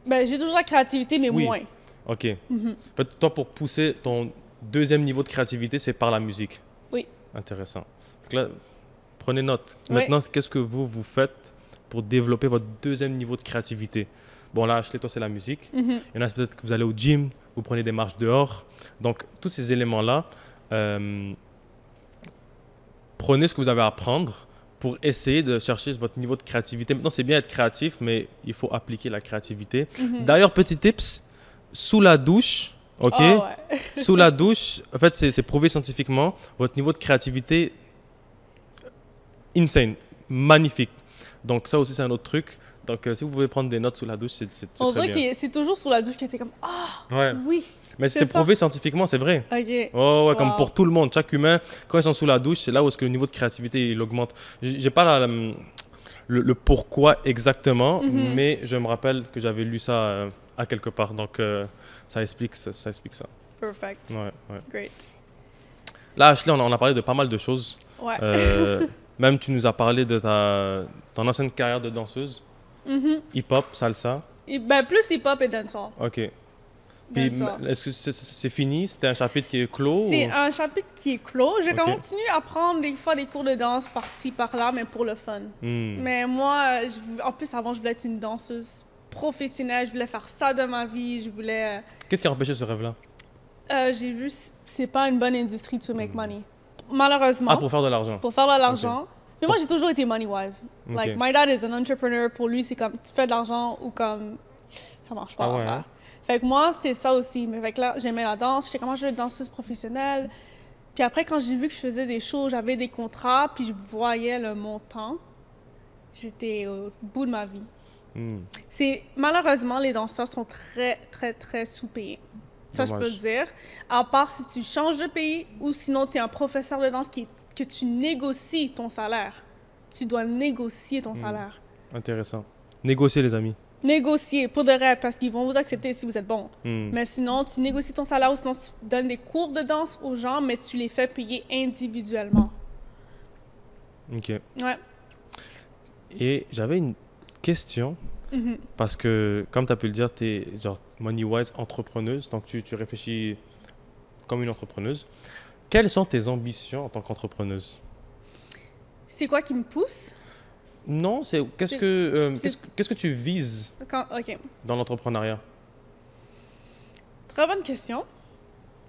ben, j'ai toujours la créativité, mais moins. OK. En fait, toi, pour pousser ton deuxième niveau de créativité, c'est par la musique? Oui. Intéressant. Donc là, prenez note. Maintenant, qu'est-ce que vous faites pour développer votre deuxième niveau de créativité? Bon, là, Ashley, toi, c'est la musique. Il y en a peut-être que vous allez au gym, vous prenez des marches dehors. Donc, tous ces éléments-là, prenez ce que vous avez à apprendre pour essayer de chercher votre niveau de créativité. Maintenant, c'est bien être créatif, mais il faut appliquer la créativité. D'ailleurs, petit tips, sous la douche, OK? Oh, ouais. Sous la douche, en fait, c'est prouvé scientifiquement, votre niveau de créativité, insane, magnifique. Donc, ça aussi, c'est un autre truc. Donc, si vous pouvez prendre des notes sous la douche, c'est très bien. On dirait que c'est toujours sous la douche que t'es comme oui. Mais c'est prouvé scientifiquement, c'est vrai. OK. Oh, ouais, comme pour tout le monde. Chaque humain, quand ils sont sous la douche, c'est là où est-ce que le niveau de créativité il augmente. J'ai pas le pourquoi exactement, mais je me rappelle que j'avais lu ça à quelque part. Donc, ça explique ça. Perfect. Ouais. Great. Là, Ashley, on a parlé de pas mal de choses. Ouais. Même tu nous as parlé de ton ancienne carrière de danseuse. Hip-hop, salsa. Ben, plus hip-hop et dancehall. OK. Puis, est-ce que c'est fini? C'était un chapitre qui est clos? C'est un chapitre qui est clos. Je continue à prendre des fois des cours de danse par-ci, par-là, mais pour le fun. Mais moi, en plus, avant, je voulais être une danseuse professionnelle. Je voulais faire ça de ma vie. Je voulais... Qu'est-ce qui a empêché ce rêve-là? J'ai vu, c'est pas une bonne industrie to make money. Malheureusement. Pour faire de l'argent. Pour faire de l'argent. Okay. Mais moi, j'ai toujours été money-wise. Okay. Like, my dad is an entrepreneur. Pour lui, c'est comme, tu fais de l'argent ou comme, ça marche pas à faire. Fait que moi, c'était ça aussi. Mais fait que là, j'aimais la danse. J'étais comment je veux être danseuse professionnelle. Puis après, quand j'ai vu que je faisais des shows, j'avais des contrats, puis je voyais le montant, j'étais au bout de ma vie. Malheureusement, les danseurs sont très, très, très sous-payés. Ça, je peux le dire. À part si tu changes de pays ou sinon tu es un professeur de danse que tu négocies ton salaire. Tu dois négocier ton salaire. Intéressant. Négocier, les amis. Négocier, pour de vrai, parce qu'ils vont vous accepter si vous êtes bon. Mais sinon, tu négocies ton salaire ou sinon tu donnes des cours de danse aux gens, mais tu les fais payer individuellement. OK. Ouais. Et j'avais une question, parce que, comme tu as pu le dire, tu es genre money-wise entrepreneuse, donc tu réfléchis comme une entrepreneuse. Quelles sont tes ambitions en tant qu'entrepreneuse? C'est quoi qui me pousse? Non, qu'est-ce que tu vises dans l'entrepreneuriat? Très bonne question.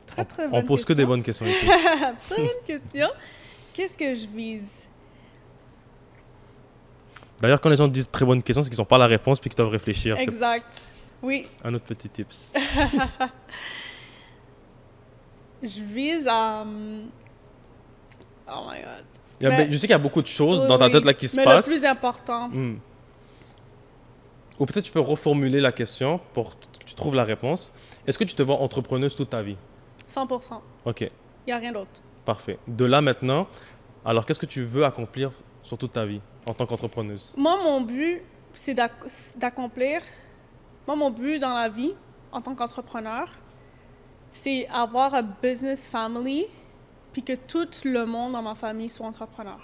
Très bonne question. On pose que des bonnes questions ici. Très bonne question. Qu'est-ce que je vise? D'ailleurs, quand les gens disent très bonne question, c'est qu'ils n'ont pas la réponse puis qu'ils doivent réfléchir. Exact. Oui. Un autre petit tips. Je vise à... Oh my God. Je sais qu'il y a beaucoup de choses dans ta tête là qui se passent. Mais le plus important... Ou peut-être tu peux reformuler la question pour que tu trouves la réponse. Est-ce que tu te vois entrepreneuse toute ta vie? 100%. OK. Il n'y a rien d'autre. Parfait. De là maintenant, alors qu'est-ce que tu veux accomplir sur toute ta vie en tant qu'entrepreneuse? Moi, mon but, c'est d'accomplir... Moi, mon but dans la vie, en tant qu'entrepreneur, c'est avoir un business family puis que tout le monde dans ma famille soit entrepreneur.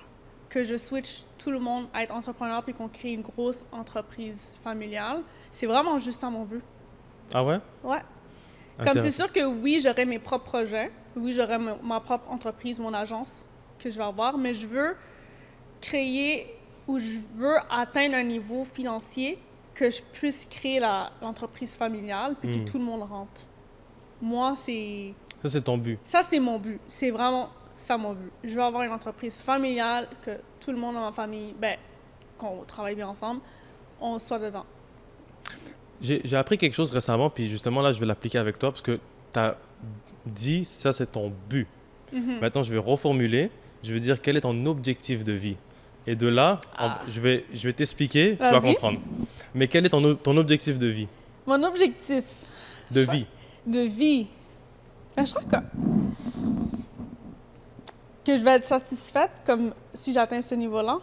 Que je switch tout le monde à être entrepreneur, puis qu'on crée une grosse entreprise familiale. C'est vraiment juste ça mon but. Ah ouais? Ouais. Comme c'est sûr que oui, j'aurai mes propres projets. Oui, j'aurai ma propre entreprise, mon agence que je vais avoir, mais je veux créer ou je veux atteindre un niveau financier que je puisse créer l'entreprise familiale puis que tout le monde rentre. Moi, c'est... Ça, c'est ton but. Ça, c'est mon but. C'est vraiment ça mon but. Je veux avoir une entreprise familiale, que tout le monde dans ma famille, ben, qu'on travaille bien ensemble, on soit dedans. J'ai appris quelque chose récemment, puis justement, là, je vais l'appliquer avec toi parce que tu as dit, ça, c'est ton but. Maintenant, je vais reformuler. Je vais dire, quel est ton objectif de vie? Et de là, je vais t'expliquer, tu vas comprendre. Mais quel est ton objectif de vie? Mon objectif? De vie. De vie? Ben, je crois que je vais être satisfaite comme si j'atteins ce niveau-là.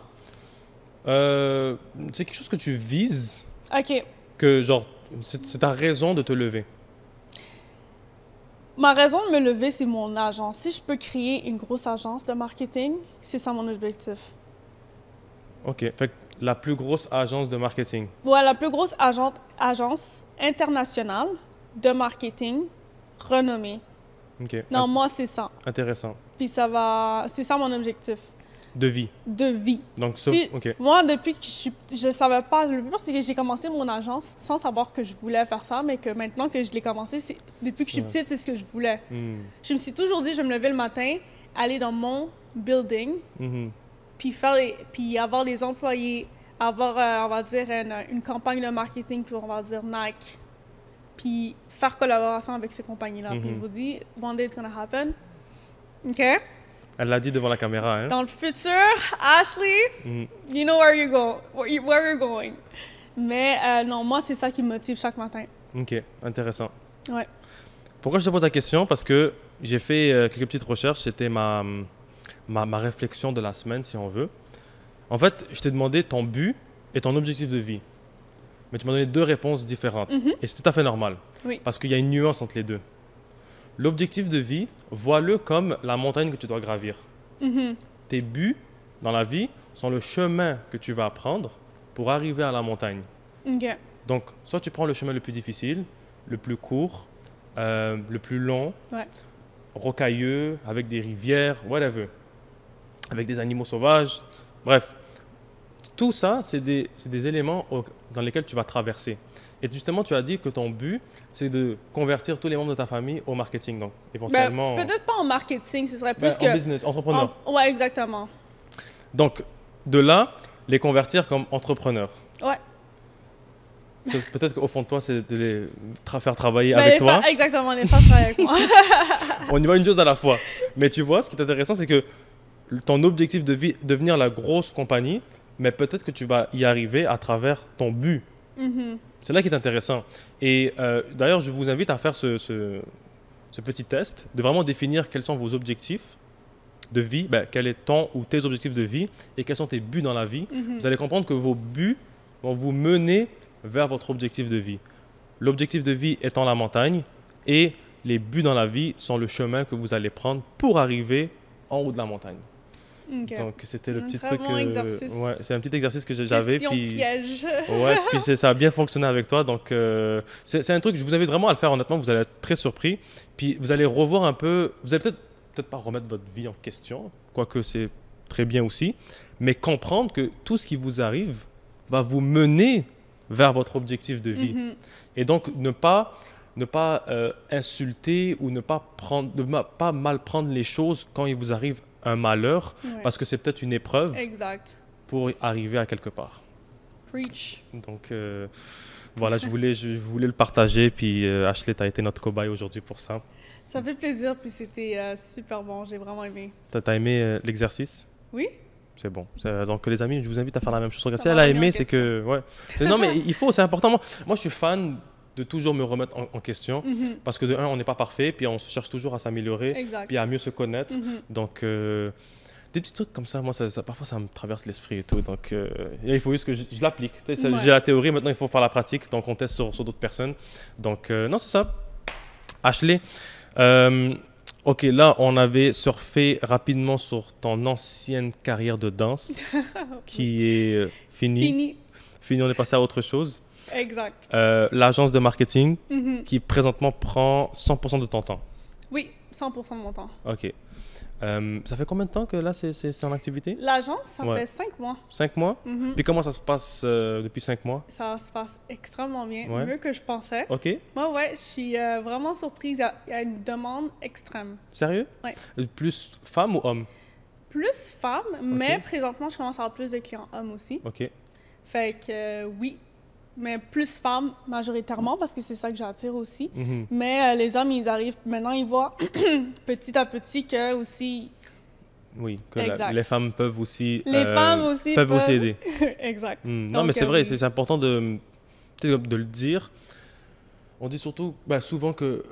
C'est quelque chose que tu vises. OK. Que genre, c'est ta raison de te lever. Ma raison de me lever, c'est mon agence. Si je peux créer une grosse agence de marketing, c'est ça mon objectif. OK. Fait que la plus grosse agence de marketing. Ouais, la plus grosse agence internationale de marketing renommée. OK. Non, moi, c'est ça. Intéressant. Puis ça va... C'est ça mon objectif. De vie. De vie. Donc, ça, OK. Moi, depuis que je savais pas... Le plus pire, c'est que j'ai commencé mon agence sans savoir que je voulais faire ça, mais que maintenant que je l'ai commencé, depuis que je suis petite, c'est ce que je voulais. Je me suis toujours dit, je vais me lever le matin, aller dans mon building, puis avoir des employés, avoir, on va dire, une campagne de marketing pour, on va dire, Nike, puis faire collaboration avec ces compagnies-là. Puis je vous dis, one day it's gonna happen. OK? Elle l'a dit devant la caméra, hein? Dans le futur, Ashley, you know where you're going. Mais non, moi, c'est ça qui me motive chaque matin. OK, intéressant. Ouais. Pourquoi je te pose la question? Parce que j'ai fait quelques petites recherches. C'était ma réflexion de la semaine, si on veut. En fait, je t'ai demandé ton but et ton objectif de vie. Mais tu m'as donné deux réponses différentes. Et c'est tout à fait normal. Oui. Parce qu'il y a une nuance entre les deux. L'objectif de vie, vois-le comme la montagne que tu dois gravir. Tes buts dans la vie sont le chemin que tu vas prendre pour arriver à la montagne. OK. Donc, soit tu prends le chemin le plus difficile, le plus court, le plus long, rocailleux, avec des rivières, whatever, avec des animaux sauvages. Bref, tout ça, c'est des éléments dans lesquels tu vas traverser. Et justement, tu as dit que ton but, c'est de convertir tous les membres de ta famille au marketing. Donc, éventuellement... peut-être pas en marketing, ce serait plus que... En business, entrepreneur. Ouais, exactement. Donc, de là, les convertir comme entrepreneurs. Ouais. Peut-être qu'au fond de toi, c'est de les faire travailler avec toi. Exactement, les faire travailler avec moi. On y va une chose à la fois. Mais tu vois, ce qui est intéressant, c'est que ton objectif de vie, devenir la grosse compagnie, mais peut-être que tu vas y arriver à travers ton but. C'est là qui est intéressant. Et d'ailleurs, je vous invite à faire ce petit test, de vraiment définir quels sont vos objectifs de vie, quel est ton ou tes objectifs de vie et quels sont tes buts dans la vie. Vous allez comprendre que vos buts vont vous mener vers votre objectif de vie. L'objectif de vie étant la montagne et les buts dans la vie sont le chemin que vous allez prendre pour arriver en haut de la montagne. Okay. Donc, c'était le petit très truc. Bon exercice. Ouais, c'est un petit exercice que j'avais. Puis piège. Ouais, puis ça a bien fonctionné avec toi. Donc, c'est un truc, je vous invite vraiment à le faire, honnêtement. Vous allez être très surpris. Puis, vous allez revoir un peu. Vous allez peut-être pas remettre votre vie en question, quoique c'est très bien aussi, mais comprendre que tout ce qui vous arrive va vous mener vers votre objectif de vie. Et donc, ne pas insulter ou ne pas mal prendre les choses quand il vous arrive un malheur, parce que c'est peut-être une épreuve pour arriver à quelque part. Preach. Donc, voilà, je voulais le partager, puis Ashley, tu as été notre cobaye aujourd'hui pour ça. Ça fait plaisir, puis c'était super bon, j'ai vraiment aimé. T'as aimé l'exercice? Oui. C'est bon. Donc, les amis, je vous invite à faire la même chose. Si elle a aimé, c'est que... Ouais. Non, mais il faut, c'est important. Moi, je suis fan de toujours me remettre en question, parce que de un, on n'est pas parfait, puis on cherche toujours à s'améliorer, puis à mieux se connaître. Donc, des petits trucs comme ça, moi, parfois, ça me traverse l'esprit et tout. Donc, il faut juste que je l'applique. J'ai la théorie, maintenant, il faut faire la pratique. Donc, on teste sur d'autres personnes. Donc, non, c'est ça. Ashley, Ok, là, on avait surfé rapidement sur ton ancienne carrière de danse qui est finie. Fini. Fini, on est passé à autre chose. Exact. L'agence de marketing Mhm. qui présentement prend 100% de ton temps. Oui, 100% de mon temps. Ok. Ça fait combien de temps que là, c'est en activité? L'agence, ça Ouais. fait 5 mois. 5 mois? Mhm. Puis comment ça se passe depuis 5 mois? Ça se passe extrêmement bien, Ouais. mieux que je pensais. Ok. Moi, ouais, je suis vraiment surprise. Il y a une demande extrême. Sérieux? Ouais. Plus femme ou homme? Plus femmes, mais présentement, je commence à avoir plus de clients hommes aussi. Ok. Fait que oui, mais plus femmes majoritairement parce que c'est ça que j'attire aussi. Mhm. Mais les hommes, ils arrivent, maintenant, ils voient petit à petit que aussi, Oui, que Exact. les femmes peuvent aussi... les femmes aussi peuvent aussi aider. Exact. Non, Donc, mais c'est vrai, oui. c'est important de, tu sais, de le dire. On dit surtout, souvent que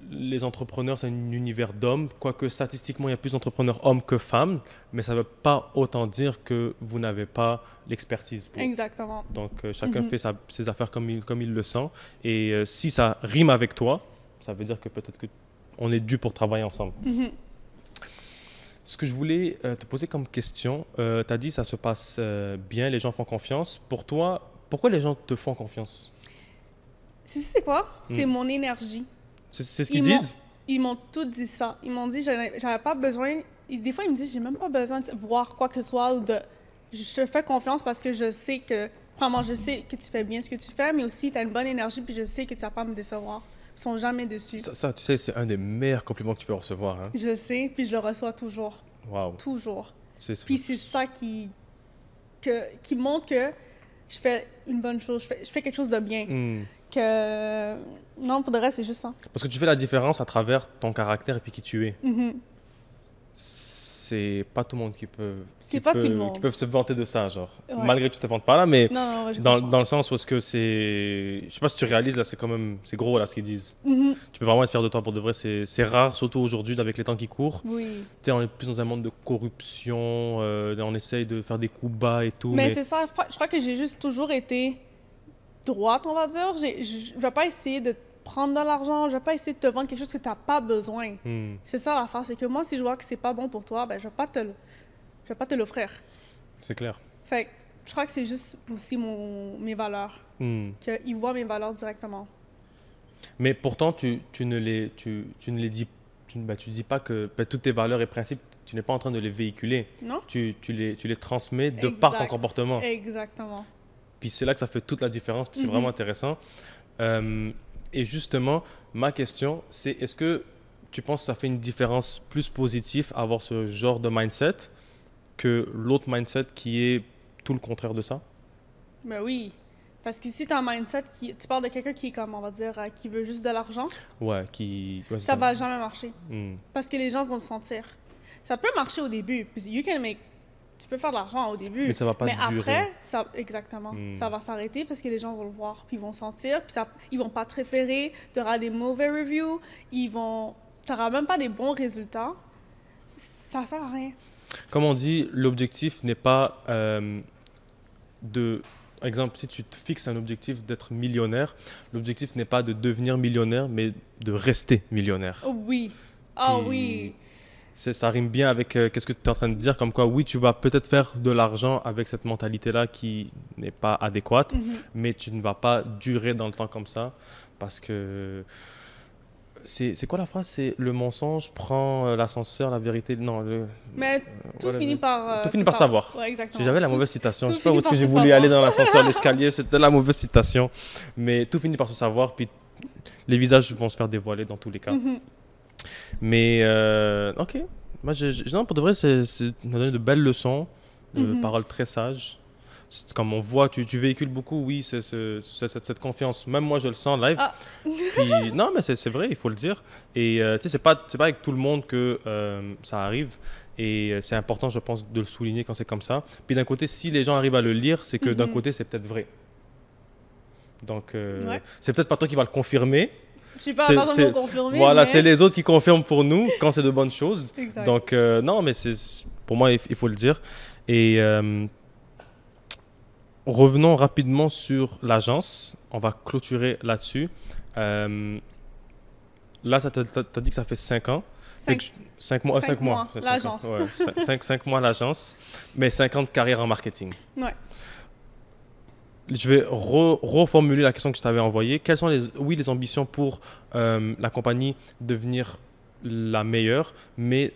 les entrepreneurs, c'est un univers d'hommes, quoique statistiquement, il y a plus d'entrepreneurs hommes que femmes, mais ça ne veut pas autant dire que vous n'avez pas l'expertise pour. Exactement. Donc, chacun fait ses affaires comme il le sent. Et si ça rime avec toi, ça veut dire que peut-être qu'on est dû pour travailler ensemble. Mhm. Ce que je voulais te poser comme question, tu as dit ça se passe bien, les gens font confiance. Pour toi, pourquoi les gens te font confiance? Tu sais c'est quoi? C'est mon énergie. C'est ce qu'ils disent? Ils m'ont tout dit ça. Ils m'ont dit j'avais pas besoin. Des fois, ils me disent j'ai même pas besoin de voir quoi que ce soit ou de. Je te fais confiance parce que je sais que. Vraiment, je sais que tu fais bien ce que tu fais, mais aussi tu as une bonne énergie puis je sais que tu vas pas me décevoir. Ils sont jamais dessus. Ça, tu sais, c'est un des meilleurs compliments que tu peux recevoir. Hein? Je sais, puis je le reçois toujours. Wow. Toujours. C'est- Puis c'est ça qui montre que je fais une bonne chose, je fais quelque chose de bien. Hmm. Que non, pour de vrai, c'est juste ça. Parce que tu fais la différence à travers ton caractère et puis qui tu es. Mhm. C'est pas tout le monde qui peut... C'est pas tout le monde. Qui peuvent se vanter de ça, genre. Ouais. Malgré que tu te vantes pas là, mais Non, ouais, je dans comprends. le sens où est-ce que c'est... Je sais pas si tu réalises, là, c'est quand même... C'est gros, là, ce qu'ils disent. Mhm. Tu peux vraiment être fier de toi pour de vrai. C'est rare, surtout aujourd'hui, avec les temps qui courent. Oui. Tu sais, on est plus dans un monde de corruption, on essaye de faire des coups bas et tout. Mais c'est ça, je crois que j'ai juste toujours été droite, on va dire. Je vais pas essayer de te prendre de l'argent, je vais pas essayer de te vendre quelque chose que tu n'as pas besoin. Hmm. C'est ça l'affaire, c'est que moi, si je vois que c'est pas bon pour toi, ben, je vais pas te l'offrir. C'est clair. Fait que je crois que c'est juste aussi mes valeurs, Hmm. qu'ils voient mes valeurs directement. Mais pourtant, tu ne les dis, tu dis pas que toutes tes valeurs et principes, tu n'es pas en train de les véhiculer. Non? Tu les transmets de par ton Exact. comportement. Exactement. Puis c'est là que ça fait toute la différence, puis c'est Mhm. vraiment intéressant. Et justement, ma question, c'est est-ce que tu penses que ça fait une différence plus positive à avoir ce genre de mindset que l'autre mindset qui est tout le contraire de ça? Ben oui. Parce qu'ici, tu as un mindset tu parles de quelqu'un qui est comme, on va dire, qui veut juste de l'argent, Ouais, qui... ouais, c'est ça va jamais marcher. Hmm. Parce que les gens vont le sentir. Ça peut marcher au début. Puis tu peux faire de l'argent au début. Mais ça va pas Mais durer. après, exactement. Hmm. Ça va s'arrêter parce que les gens vont le voir, puis ils vont sentir, puis ils vont pas te référer. Tu auras des mauvais reviews. Tu n'auras même pas des bons résultats. Ça sert à rien. Comme on dit, l'objectif n'est pas de... Exemple, si tu te fixes un objectif d'être millionnaire, l'objectif n'est pas de devenir millionnaire, mais de rester millionnaire. Oh oui. Ah Puis, oui. Ça rime bien avec qu'est-ce que tu es en train de dire, comme quoi, oui, tu vas peut-être faire de l'argent avec cette mentalité-là qui n'est pas adéquate, Mhm. mais tu ne vas pas durer dans le temps comme ça, parce que... C'est quoi la phrase? C'est le mensonge prend l'ascenseur, la vérité... Non, Mais tout voilà, finit par... tout c'est finit par ça. savoir. Ouais, exactement. Si j'avais la Tout- mauvaise citation, tout je sais pas où finit est-ce que par j'ai se voulu savoir. aller dans l'ascenseur, l'escalier, c'était la mauvaise citation. Mais tout finit par se savoir, puis les visages vont se faire dévoiler dans tous les cas. Mhm. Mais, ok. Moi, non, pour de vrai, ça m'a donné de belles leçons, de Mhm. paroles très sages. Comme on voit, tu véhicules beaucoup, oui, cette confiance. Même moi, je le sens live. Ah. Puis, non, mais c'est vrai, il faut le dire. Et tu sais, c'est pas avec tout le monde que ça arrive. Et c'est important, je pense, de le souligner quand c'est comme ça. Puis d'un côté, si les gens arrivent à le lire, c'est que d'un Mhm. côté, c'est peut-être vrai. Donc, Ouais. c'est peut-être pas toi qui vas le confirmer. Je sais pas, C'est- personne c'est- va confirmer. Voilà, mais- c'est les autres qui confirment pour nous quand c'est de bonnes choses. Exact. Donc, non, mais pour moi, il faut le dire. Et revenons rapidement sur l'agence. On va clôturer là-dessus. Là, t'as dit que ça fait 5 ans. 5 mois. 5 mois. L'agence. Ouais, 5 mois à l'agence, mais 50 carrières en marketing. Ouais. Je vais reformuler la question que je t'avais envoyée. Quelles sont les ambitions pour la compagnie devenir la meilleure, mais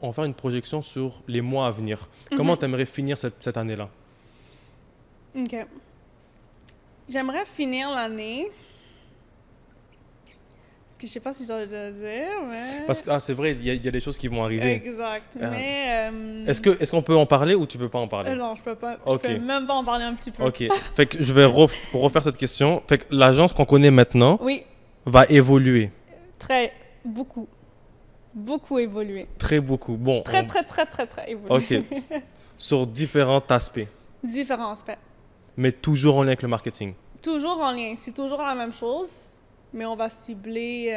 en faire une projection sur les mois à venir. Comment tu aimerais finir cette année-là? OK. J'aimerais finir l'année... Parce que je sais pas si je dois le dire, mais... Parce que, c'est vrai, il y a des choses qui vont arriver. Exact. Mais... Est-ce qu'on peut en parler ou tu veux pas en parler? Non, je peux pas. Ok. Je peux même pas en parler un petit peu. OK. Fait que je vais refaire cette question. Fait que l'agence qu'on connaît maintenant Oui, va évoluer. beaucoup. Beaucoup évolué. Très beaucoup. Bon. Très évolué. OK. Sur différents aspects, Différents aspects. mais toujours en lien avec le marketing. Toujours en lien. C'est toujours la même chose, mais on va cibler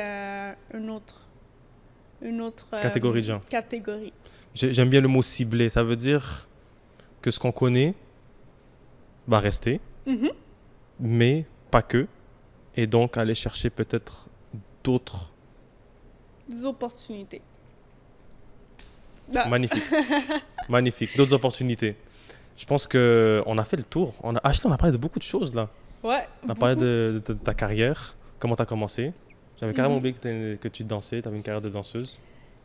une autre Catégorie de gens. catégorie. J'aime bien le mot ciblé. Ça veut dire que ce qu'on connaît va rester, Mhm. mais pas que. Et donc, aller chercher peut-être d'autres. Des opportunités. Ah. Magnifique. Magnifique. D'autres opportunités. Je pense qu'on a fait le tour. Ashley, on a parlé de beaucoup de choses là. Ouais. On a parlé de ta carrière, comment tu as commencé. J'avais carrément oublié que tu dansais, tu avais une carrière de danseuse.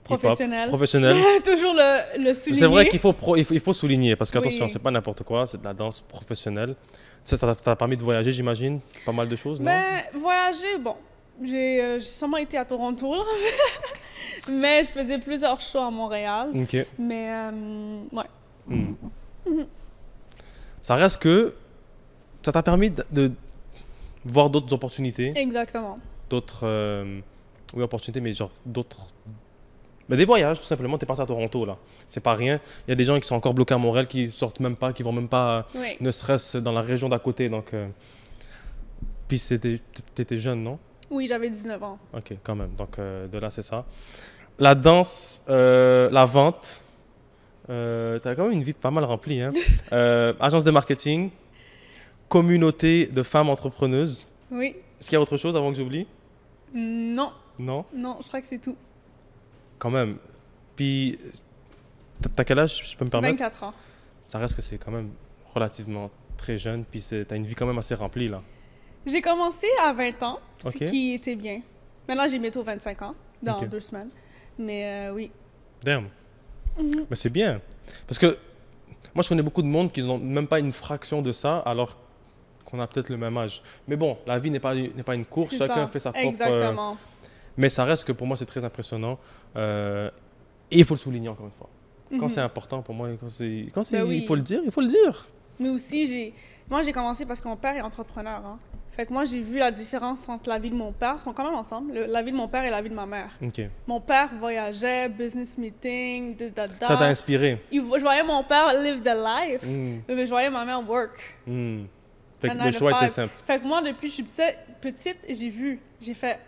Hip-hop. Professionnelle. Professionnelle. Toujours le souligner. C'est vrai qu'il faut souligner, parce qu'attention, Oui. c'est pas n'importe quoi, c'est de la danse professionnelle. Ça t'a permis de voyager, j'imagine, pas mal de choses, non? Ben, voyager, bon. J'ai sûrement été à Toronto, là. Mais je faisais plusieurs shows à Montréal. OK. Mais, ouais. Hmm. Ça reste que ça t'a permis de voir d'autres opportunités, Exactement. d'autres... oui, opportunités, mais genre d'autres... Mais des voyages, tout simplement. T'es parti à Toronto, là. C'est pas rien. Il y a des gens qui sont encore bloqués à Montréal, qui sortent même pas, qui vont même pas, Oui. ne serait-ce dans la région d'à côté. Donc, puis t'étais jeune, non? Oui, j'avais 19 ans. OK, quand même. Donc, de là, c'est ça. La danse, la vente, t'as quand même une vie pas mal remplie, hein? Agence de marketing, communauté de femmes entrepreneuses. Oui. Est-ce qu'il y a autre chose avant que j'oublie? Non. Non? Non, je crois que c'est tout. Quand même. Puis, t'as quel âge, je peux me permettre? 24 ans. Ça reste que c'est quand même relativement très jeune, puis t'as une vie quand même assez remplie, là. J'ai commencé à 20 ans, ce Ok. qui était bien. Maintenant, j'ai bientôt 25 ans, dans Ok. 2 semaines. Mais oui. Damn. Mhm. Mais c'est bien. Parce que moi, je connais beaucoup de monde qui n'ont même pas une fraction de ça, alors qu'on a peut-être le même âge. Mais bon, la vie n'est pas une course, C'est chacun ça. fait sa propre... Exactement. mais ça reste que pour moi, c'est très impressionnant. Et il faut le souligner encore une fois. Quand Mhm. c'est important pour moi, Ben oui. il faut le dire, il faut le dire. Mais aussi, moi, j'ai commencé parce que mon père est entrepreneur. Hein. Fait que moi, j'ai vu la différence entre la vie de mon père, ils sont quand même ensemble, la vie de mon père et la vie de ma mère. OK. Mon père voyageait, business meeting, Ça t'a inspiré. Je voyais mon père live the life, Mm, mais je voyais ma mère work. mm. Fait que Un le 9 to choix était 5. simple. Fait que moi, depuis que je suis petite, j'ai fait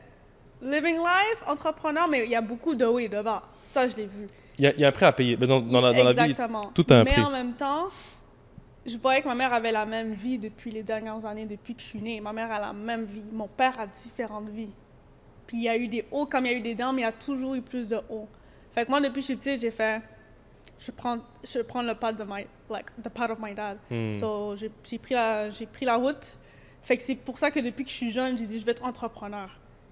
living life, entrepreneur, mais il y a beaucoup de haut et de bas. Ça, je l'ai vu. Il y a un prix à payer. Mais dans la vie, Exactement. tout a un mais prix. en même temps, je voyais que ma mère avait la même vie depuis les dernières années, depuis que je suis née. Ma mère a la même vie. Mon père a différentes vies. Puis il y a eu des hauts comme il y a eu des dents, mais il y a toujours eu plus de hauts. Fait que moi, depuis que je suis petite, j'ai fait... Je prends le pas de the part of my dad. Mm. So, j'ai pris la route. Fait que c'est pour ça que depuis que je suis jeune, j'ai dit, je vais être entrepreneur.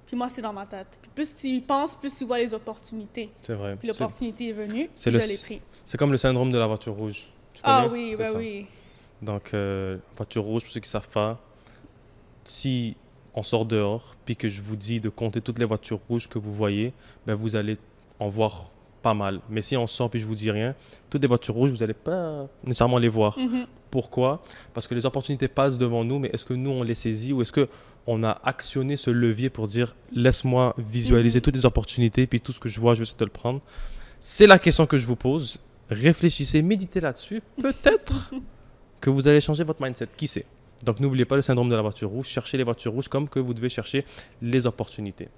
Puis moi, c'était dans ma tête. Puis plus tu y penses, plus tu vois les opportunités. C'est vrai. Puis l'opportunité est venue, c'est puis le- je l'ai pris. C'est comme le syndrome de la voiture rouge. Tu Ah connais? oui, C'est ben ça. oui. Donc, voiture rouge, pour ceux qui ne savent pas, si on sort dehors, puis que je vous dis de compter toutes les voitures rouges que vous voyez, ben vous allez en voir pas mal. Mais si on sort puis je vous dis rien, toutes les voitures rouges, vous n'allez pas nécessairement les voir. Mhm. Pourquoi? Parce que les opportunités passent devant nous, mais est-ce que nous, on les saisit ou est-ce qu'on a actionné ce levier pour dire « laisse-moi visualiser toutes les opportunités, puis tout ce que je vois, je vais essayer de le prendre ». C'est la question que je vous pose. Réfléchissez, méditez là-dessus. Peut-être que vous allez changer votre mindset. Qui sait? Donc, n'oubliez pas le syndrome de la voiture rouge. Cherchez les voitures rouges comme que vous devez chercher les opportunités.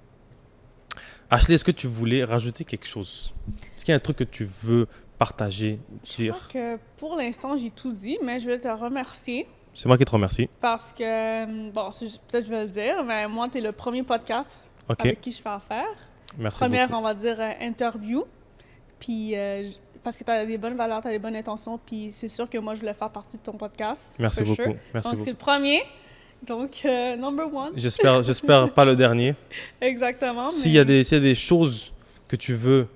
Ashley, est-ce que tu voulais rajouter quelque chose? Est-ce qu'il y a un truc que tu veux partager, Je dire? crois que pour l'instant, j'ai tout dit, mais je vais te remercier C'est moi qui te remercie. parce que, bon, peut-être je vais le dire, mais moi, tu es le premier podcast OK. avec qui je fais affaire. Merci première, beaucoup. on va dire, interview. Puis, parce que tu as des bonnes valeurs, tu as des bonnes intentions. Puis, c'est sûr que moi, je voulais faire partie de ton podcast. Merci for beaucoup. sure. Merci Donc, beaucoup. c'est le premier. Donc, number one. J'espère pas le dernier. Exactement. S'il y a des choses que tu veux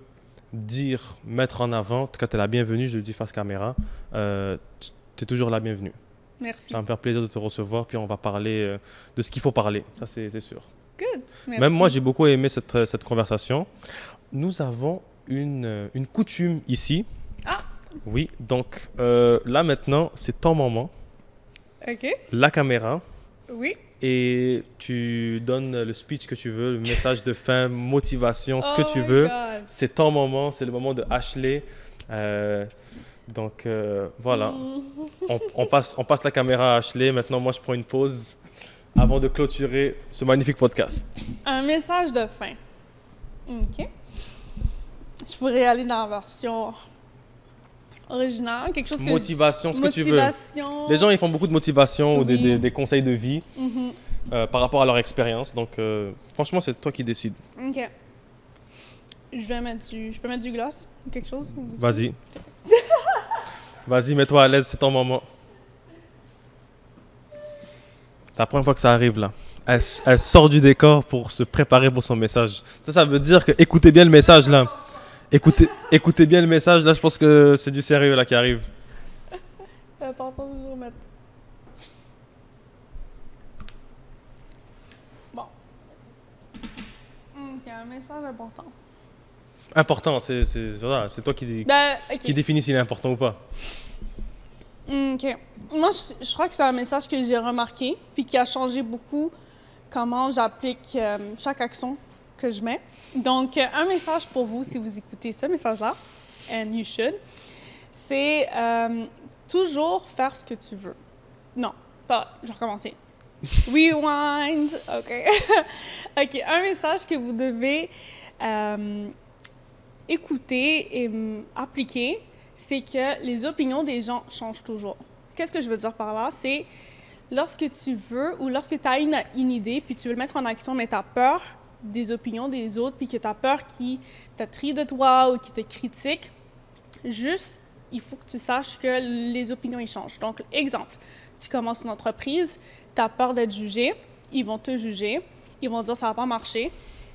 dire, mettre en avant, en tout cas, tu es la bienvenue, je le dis face caméra. Tu es toujours la bienvenue. Merci. Ça va me faire plaisir de te recevoir, puis on va parler de ce qu'il faut parler, ça c'est sûr. Good. Merci. Même moi, j'ai beaucoup aimé cette conversation. Nous avons une coutume ici. Ah! Oui, donc là maintenant, c'est ton moment, OK. la caméra, Oui. et tu donnes le speech que tu veux, le message de fin, motivation, ce que tu my veux. God. C'est ton moment, c'est le moment de Ashley. Donc voilà, on passe la caméra à Ashley. Maintenant, moi, je prends une pause avant de clôturer ce magnifique podcast. Un message de fin. OK. Je pourrais aller dans la version originale, quelque chose que Motivation, ce que tu veux. Motivation. Les gens, ils font beaucoup de motivation ou Oui. des conseils de vie Mhm. par rapport à leur expérience. Donc, franchement, c'est toi qui décides. OK. Je peux mettre du gloss ou quelque chose? Vas-y. Vas-y, mets-toi à l'aise, c'est ton moment. C'est la première fois que ça arrive là. Elle sort du décor pour se préparer pour son message. Ça veut dire que écoutez bien le message là. Écoutez bien le message là, je pense que c'est du sérieux là qui arrive. Pardon, je vais remettre. Bon. OK, un message important. Important, voilà, c'est toi OK. qui définis s'il est important ou pas. OK. Moi, je crois que c'est un message que j'ai remarqué puis qui a changé beaucoup comment j'applique chaque action que je mets. Donc, un message pour vous, si vous écoutez ce message-là, and you should, c'est toujours faire ce que tu veux. Non, pas, je vais recommencer. Rewind, OK. OK, un message que vous devez écouter et appliquer, c'est que les opinions des gens changent toujours. Qu'est-ce que je veux dire par là? C'est lorsque tu veux ou lorsque tu as une idée puis tu veux le mettre en action, mais tu as peur des opinions des autres puis que tu as peur qu'ils te trient de toi ou qu'ils te critiquent, juste, il faut que tu saches que les opinions, ils changent. Donc, exemple, tu commences une entreprise, tu as peur d'être jugé, ils vont te juger, ils vont dire ça va pas marcher.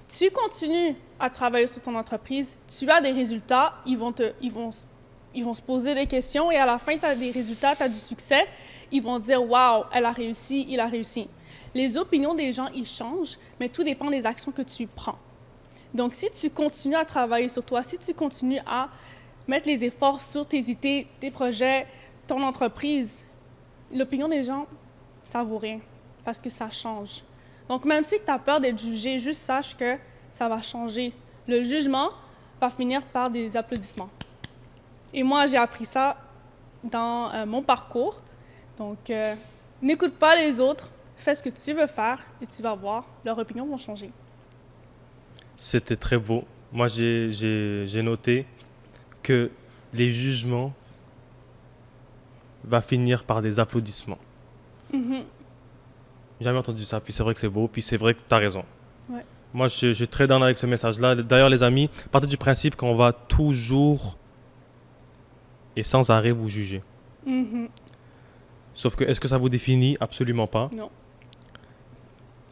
Tu continues à travailler sur ton entreprise, tu as des résultats, ils vont se poser des questions et à la fin, tu as des résultats, tu as du succès. Ils vont dire « Wow, elle a réussi, il a réussi ». Les opinions des gens, ils changent, mais tout dépend des actions que tu prends. Donc, si tu continues à travailler sur toi, si tu continues à mettre les efforts sur tes idées, tes projets, ton entreprise, l'opinion des gens, ça vaut rien parce que ça change. Donc, même si tu as peur d'être jugé, juste sache que ça va changer. Le jugement va finir par des applaudissements. Et moi, j'ai appris ça dans mon parcours. Donc, n'écoute pas les autres, fais ce que tu veux faire et tu vas voir, leurs opinions vont changer. C'était très beau. Moi, j'ai noté que les jugements vont finir par des applaudissements. Mm-hmm. J'ai jamais entendu ça, puis c'est vrai que c'est beau, puis c'est vrai que tu as raison. Ouais. Moi, je suis très down avec ce message-là. D'ailleurs, les amis, partez du principe qu'on va toujours et sans arrêt vous juger. Mm-hmm. Sauf que, est-ce que ça vous définit? Absolument pas. Non.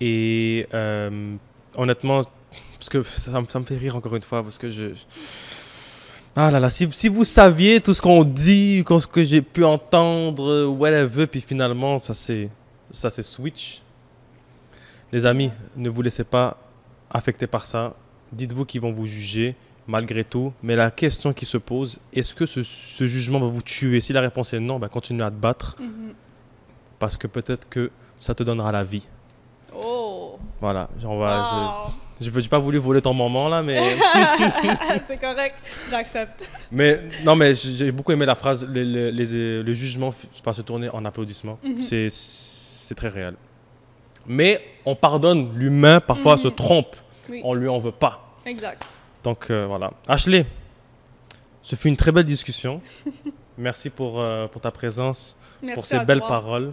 Et honnêtement, parce que ça me fait rire encore une fois, parce que ah là là, si vous saviez tout ce qu'on dit, ce que j'ai pu entendre, whatever, puis finalement, ça c'est switch. Les amis, ne vous laissez pas affecter par ça. Dites-vous qu'ils vont vous juger, malgré tout. Mais la question qui se pose, est-ce que ce jugement va vous tuer? Si la réponse est non, ben continuez à te battre. Mm-hmm. Parce que peut-être que ça te donnera la vie. Oh! Voilà, Wow. je n'ai pas voulu voler ton moment là, mais... C'est correct, j'accepte. mais non, mais j'ai beaucoup aimé la phrase, le jugement va se tourner en applaudissement. Mm-hmm. C'est très réel. Mais on pardonne, l'humain parfois se trompe, Oui. on lui en veut pas. Exact. Donc voilà. Ashley, ce fut une très belle discussion. Merci pour ta présence, Merci pour ces à belles toi. paroles,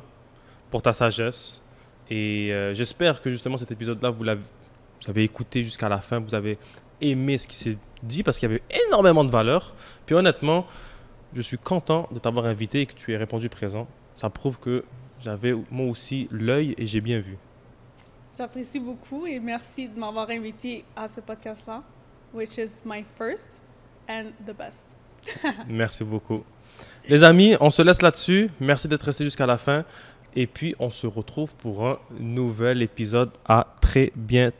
pour ta sagesse. Et j'espère que justement cet épisode-là, vous avez écouté jusqu'à la fin, vous avez aimé ce qui s'est dit parce qu'il y avait énormément de valeur. Puis honnêtement, je suis content de t'avoir invité et que tu aies répondu présent. Ça prouve que j'avais moi aussi l'œil et j'ai bien vu. J'apprécie beaucoup et merci de m'avoir invité à ce podcast-là, which is my first and the best. Merci beaucoup. Les amis, on se laisse là-dessus. Merci d'être restés jusqu'à la fin. Et puis, on se retrouve pour un nouvel épisode. À très bientôt.